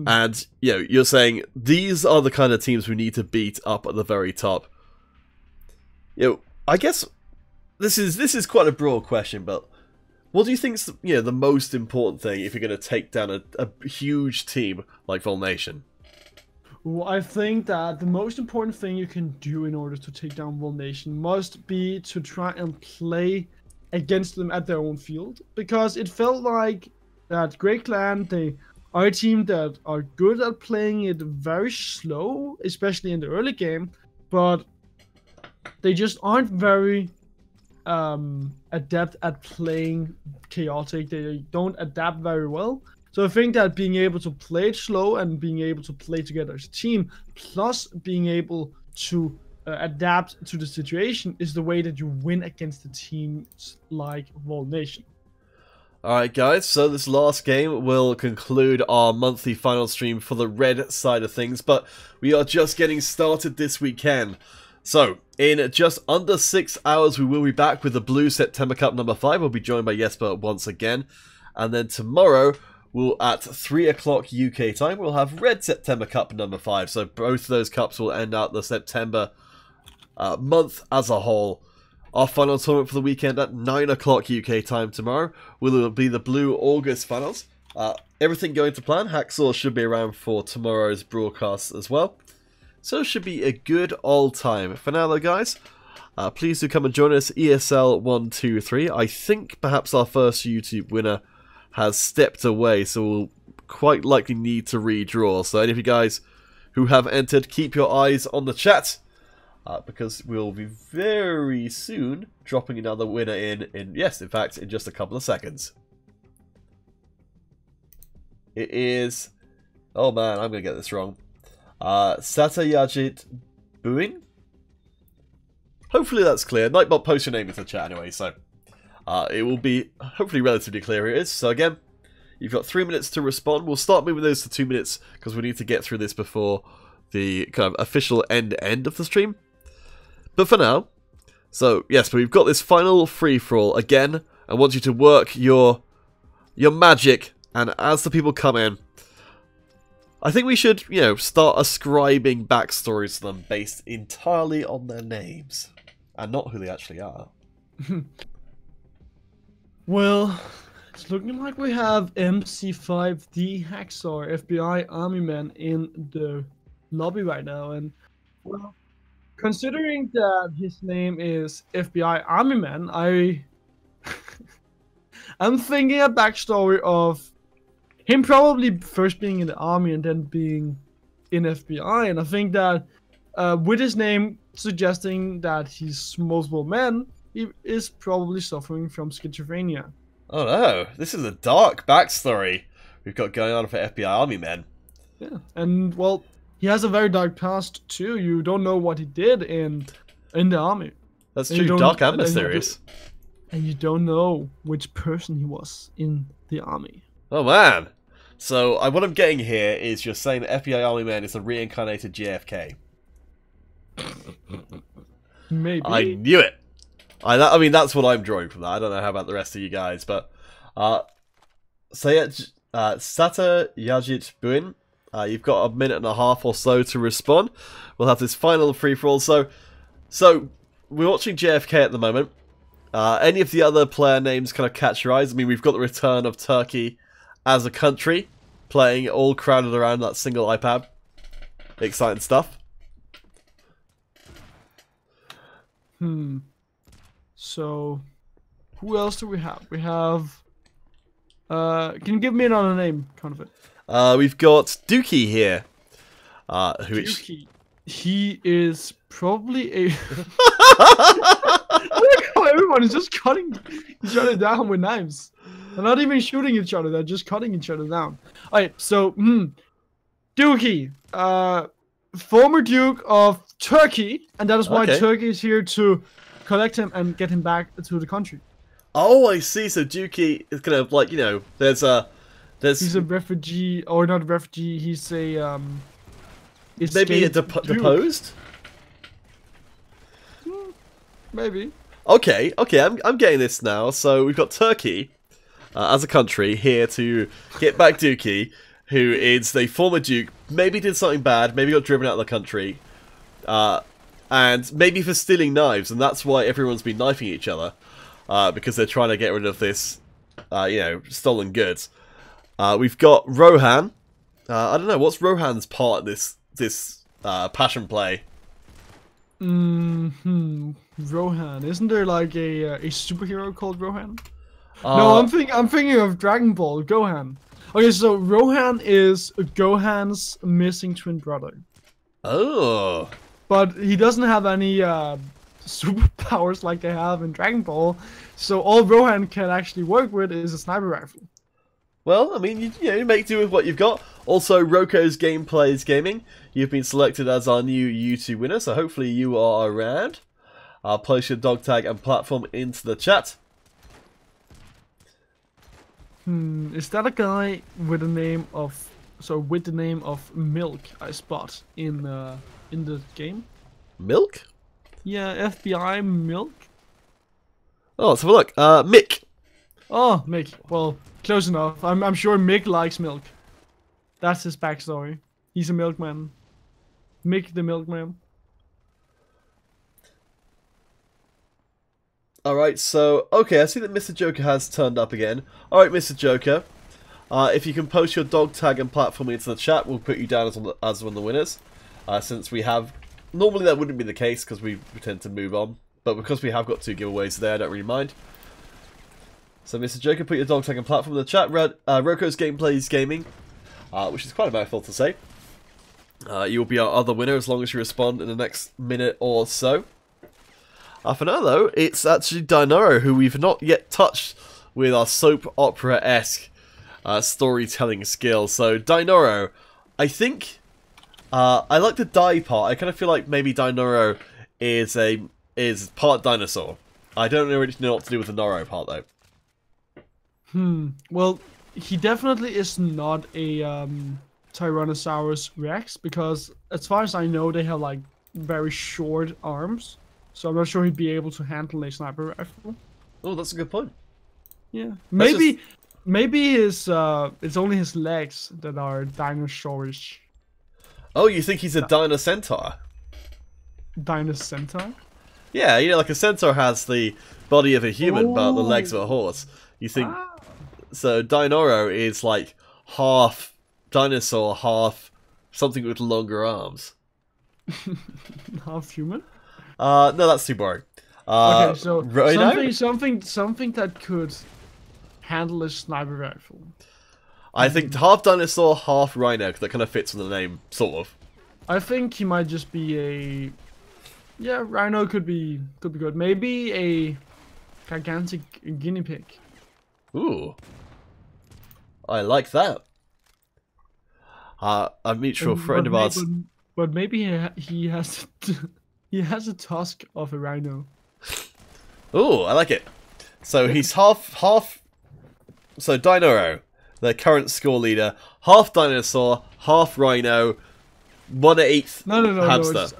and, you're saying, these are the kind of teams we need to beat up at the very top, I guess this is quite a broad question, but what do you think is the most important thing if you're going to take down a huge team like Vol Nation? Well, I think that the most important thing you can do in order to take down Vol Nation must be to try and play against them at their own field, because it felt like that Great Clan, they are a team that are good at playing it very slow, especially in the early game, but they just aren't very adept at playing chaotic. They don't adapt very well. So I think that being able to play it slow and being able to play together as a team, plus being able to adapt to the situation, is the way that you win against the teams like Vol Nation. Alright guys, so this last game will conclude our monthly final stream for the red side of things, but we are just getting started this weekend. So, in just under 6 hours, we will be back with the Blue September Cup number 5. We'll be joined by Jesper once again. And then tomorrow, at 3 o'clock UK time, we'll have Red September Cup number 5. So both of those cups will end out the September month as a whole. Our final tournament for the weekend at 9 o'clock UK time tomorrow will be the Blue August finals. Everything going to plan. Hacksaw should be around for tomorrow's broadcast as well. So it should be a good old time. For now though guys, please do come and join us, ESL123. I think perhaps our first YouTube winner has stepped away, so we'll quite likely need to redraw. So any of you guys who have entered, keep your eyes on the chat, because we'll be very soon dropping another winner in fact, in just a couple of seconds. It is, oh man, I'm going to get this wrong. Satayajit Buin? Hopefully that's clear. Nightbot, post your name into the chat anyway, so it will be hopefully relatively clear. It is. So again, you've got 3 minutes to respond. We'll start moving those to 2 minutes because we need to get through this before the kind of official end of the stream. But for now, so yes, but we've got this final free-for-all. Again, I want you to work your magic, and as the people come in, I think we should, start ascribing backstories to them based entirely on their names, and not who they actually are. Well, it's looking like we have MC5D Hacksaw, FBI Army Man, in the lobby right now, and well, considering that his name is FBI Army Man, I'm thinking a backstory of him probably first being in the army and then being in FBI, and I think that with his name suggesting that he's multiple men, he is probably suffering from schizophrenia. Oh no, this is a dark backstory we've got going on for FBI Army Men. Yeah, and well, he has a very dark past too. You don't know what he did in the army. That's true, dark and mysterious. And you don't know which person he was in the army. Oh man. So, what I'm getting here is you're saying that FBI Army Man is a reincarnated JFK. Maybe. I knew it. I mean, that's what I'm drawing from that. I don't know how about the rest of you guys, but Sata Yajit Buin You've got a minute and a half or so to respond. We'll have this final free-for-all. So we're watching JFK at the moment. Any of the other player names kind of catch your eyes? I mean, we've got the return of Turkey as a country, playing all crowded around that single iPad. Exciting stuff. So, who else do we have? We have... can you give me another name, kind of it? We've got Dookie here. Dookie. He is probably a... Look how everyone is just cutting each other down with knives. They're not even shooting each other, they're just cutting each other down. Alright, so, Dookie. Former Duke of Turkey, and that is why Turkey is here to collect him and get him back to the country. Oh, I see. So Dookie is kind of like, you know, he's a refugee, or not a refugee. He's a maybe a deposed. Maybe. Okay. I'm getting this now. So we've got Turkey as a country here to get back Dookie, who is the former Duke. Maybe did something bad. Maybe got driven out of the country, and maybe for stealing knives, and that's why everyone's been knifing each other. Because they're trying to get rid of this, you know, stolen goods. We've got Rohan. I don't know, what's Rohan's part of this passion play? Rohan. Isn't there like a superhero called Rohan? No, I'm thinking of Dragon Ball, Gohan. Okay, so Rohan is Gohan's missing twin brother. Oh. But he doesn't have any superpowers like they have in Dragon Ball, so all Rohan can actually work with is a sniper rifle. Well, I mean, you make do with what you've got. Also, Roko's Gameplays Gaming, you've been selected as our new YouTube winner, so hopefully you are around. Post your dog tag and platform into the chat. Is that a guy with the name of Milk I spot in the game? Milk? Yeah, FBI Milk. Oh, let's have a look. Mick. Oh, Mick. Well, close enough. I'm sure Mick likes milk. That's his backstory. He's a milkman. Mick the milkman. Alright, so, okay, I see that Mr. Joker has turned up again. Alright, Mr. Joker. If you can post your dog tag and platform into the chat, we'll put you down as one of the winners. Since we have... Normally that wouldn't be the case, because we tend to move on. But because we have got 2 giveaways there, I don't really mind. So, Mr. Joker, put your dog tag and platform in the chat. Roko's Gameplays Gaming, which is quite a mouthful to say. You will be our other winner as long as you respond in the next minute or so. For now, though, it's actually Dinoro, who we've not yet touched with our soap opera-esque storytelling skills. So, Dinoro, I think... I like the die part. I kind of feel like maybe Dinoro is part dinosaur. I don't really know what to do with the Noro part, though. Well, he definitely is not a Tyrannosaurus Rex, because as far as I know, they have like very short arms. So I'm not sure he'd be able to handle a sniper rifle. Oh, that's a good point. Yeah, maybe his it's only his legs that are dinosaurish. Oh, you think he's a Dino Centaur? Dino Centaur? Yeah, you know, like a centaur has the body of a human, but the legs of a horse. You think... So, Dinoro is like half dinosaur, half something with longer arms. Half human? No, that's too boring. Okay, so Rhino? something that could handle a sniper rifle. I think half dinosaur, half rhino, because that kind of fits with the name, sort of. I think he might just be a... Yeah, rhino could be good. Maybe a gigantic guinea pig. Ooh. I like that. A mutual friend of ours... But maybe he has he has a tusk of a rhino. Ooh, I like it. So he's half... So Dinoro, the current score leader, half dinosaur, half rhino, 1/8 hamster. No, it's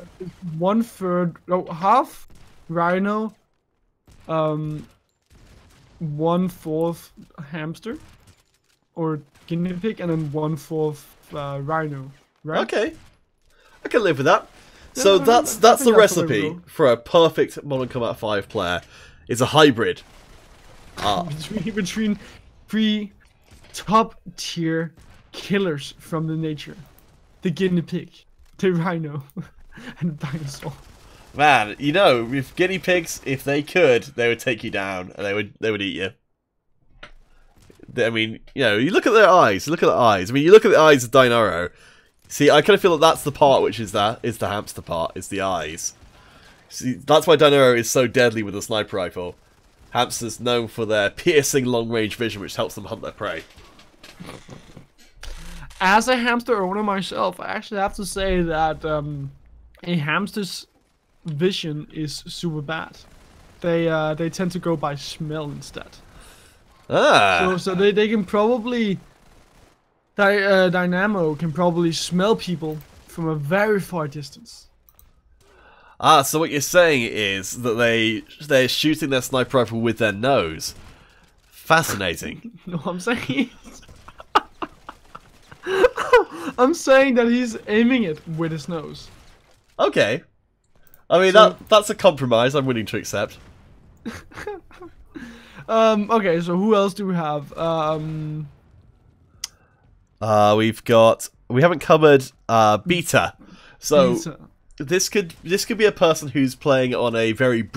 1/3, no, half rhino, 1/4 hamster. or guinea pig, and then 1/4 rhino. Right? Okay, I can live with that. Yeah, So I that's think the that's the way we recipe go. for a perfect Modern Combat 5 player. It's a hybrid. Between 3 top tier killers from the nature: the guinea pig, the rhino, and the dinosaur. Man, you know, with guinea pigs, if they could, they would take you down and they would eat you. I mean, you know, you look at their eyes. Look at the eyes. I mean, you look at the eyes of Dinoro. See, I kind of feel that that's the part which is the hamster part. Is the eyes. See, that's why Dinoro is so deadly with a sniper rifle. Hamsters known for their piercing long-range vision, which helps them hunt their prey. As a hamster owner myself, I actually have to say that a hamster's vision is super bad. They tend to go by smell instead. Ah. So they can probably Dynamo can probably smell people from a very far distance. Ah, so what you're saying is that they're shooting their sniper rifle with their nose. Fascinating. No, I'm saying I'm saying that he's aiming it with his nose. Okay. I mean, So- that's a compromise I'm willing to accept. Okay, so who else do we have? We haven't covered beta. So Peter. this could be a person who's playing on a very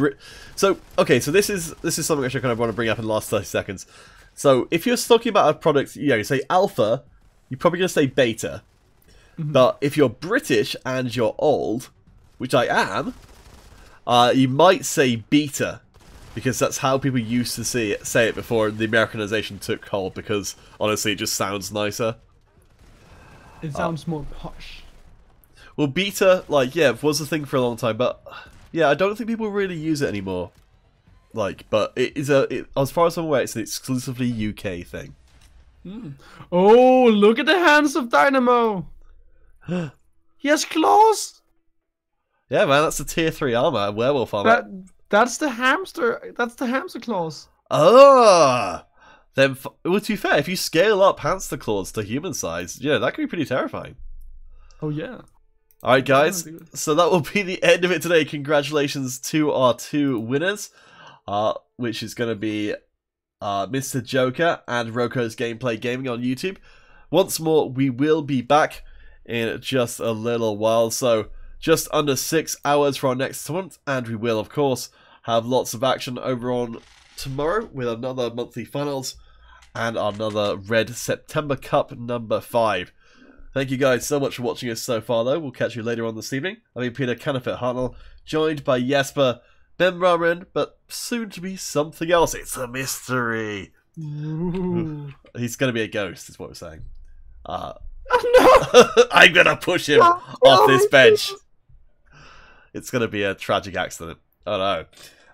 So this is something which I kind of want to bring up in the last 30 seconds. So if you're talking about a product, you say alpha, you're probably gonna say beta. But if you're British and you're old, which I am, you might say beta, because that's how people used to say it before the Americanization took hold, because honestly it just sounds nicer. It sounds more posh. Well, beta, was a thing for a long time, but yeah, I don't think people really use it anymore. But as far as I'm aware, it's an exclusively UK thing. Oh, look at the hands of Dynamo! He has claws! Yeah, man, that's a tier 3 armor, werewolf armor. That's the hamster. That's the hamster claws. Ah! Then, well, to be fair, if you scale up hamster claws to human size, yeah, that could be pretty terrifying. Oh yeah. Alright, guys, so that will be the end of it today. Congratulations to our 2 winners, which is going to be Mr. Joker and Roko's Gameplay Gaming on YouTube. Once more, we will be back in just a little while, so just under 6 hours for our next tournament, and we will, of course, have lots of action over on tomorrow with another monthly finals and another Red September Cup number 5. Thank you guys so much for watching us so far, though. We'll catch you later on this evening. I've been Peter Canifit Hartnell, joined by Jesper, Ben Ramen, but soon to be something else. It's a mystery. Ooh. He's going to be a ghost, is what we're saying. No! I'm going to push him off this bench. It's going to be a tragic accident. Oh no.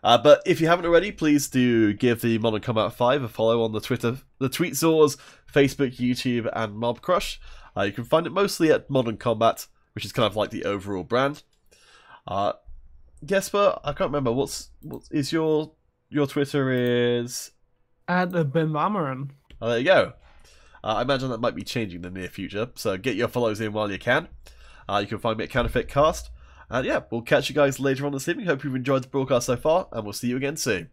But if you haven't already, please do give the Modern Combat 5 a follow on the Twitter, the Tweetzors, Facebook, YouTube, and Mobcrush. You can find it mostly at Modern Combat, which is kind of like the overall brand. Jesper, I can't remember what is your Twitter is. At Ben Ramen. Oh, there you go. I imagine that might be changing in the near future, so get your follows in while you can. You can find me at Counterfeit Cast. And yeah, we'll catch you guys later on this evening. Hope you've enjoyed the broadcast so far, and we'll see you again soon.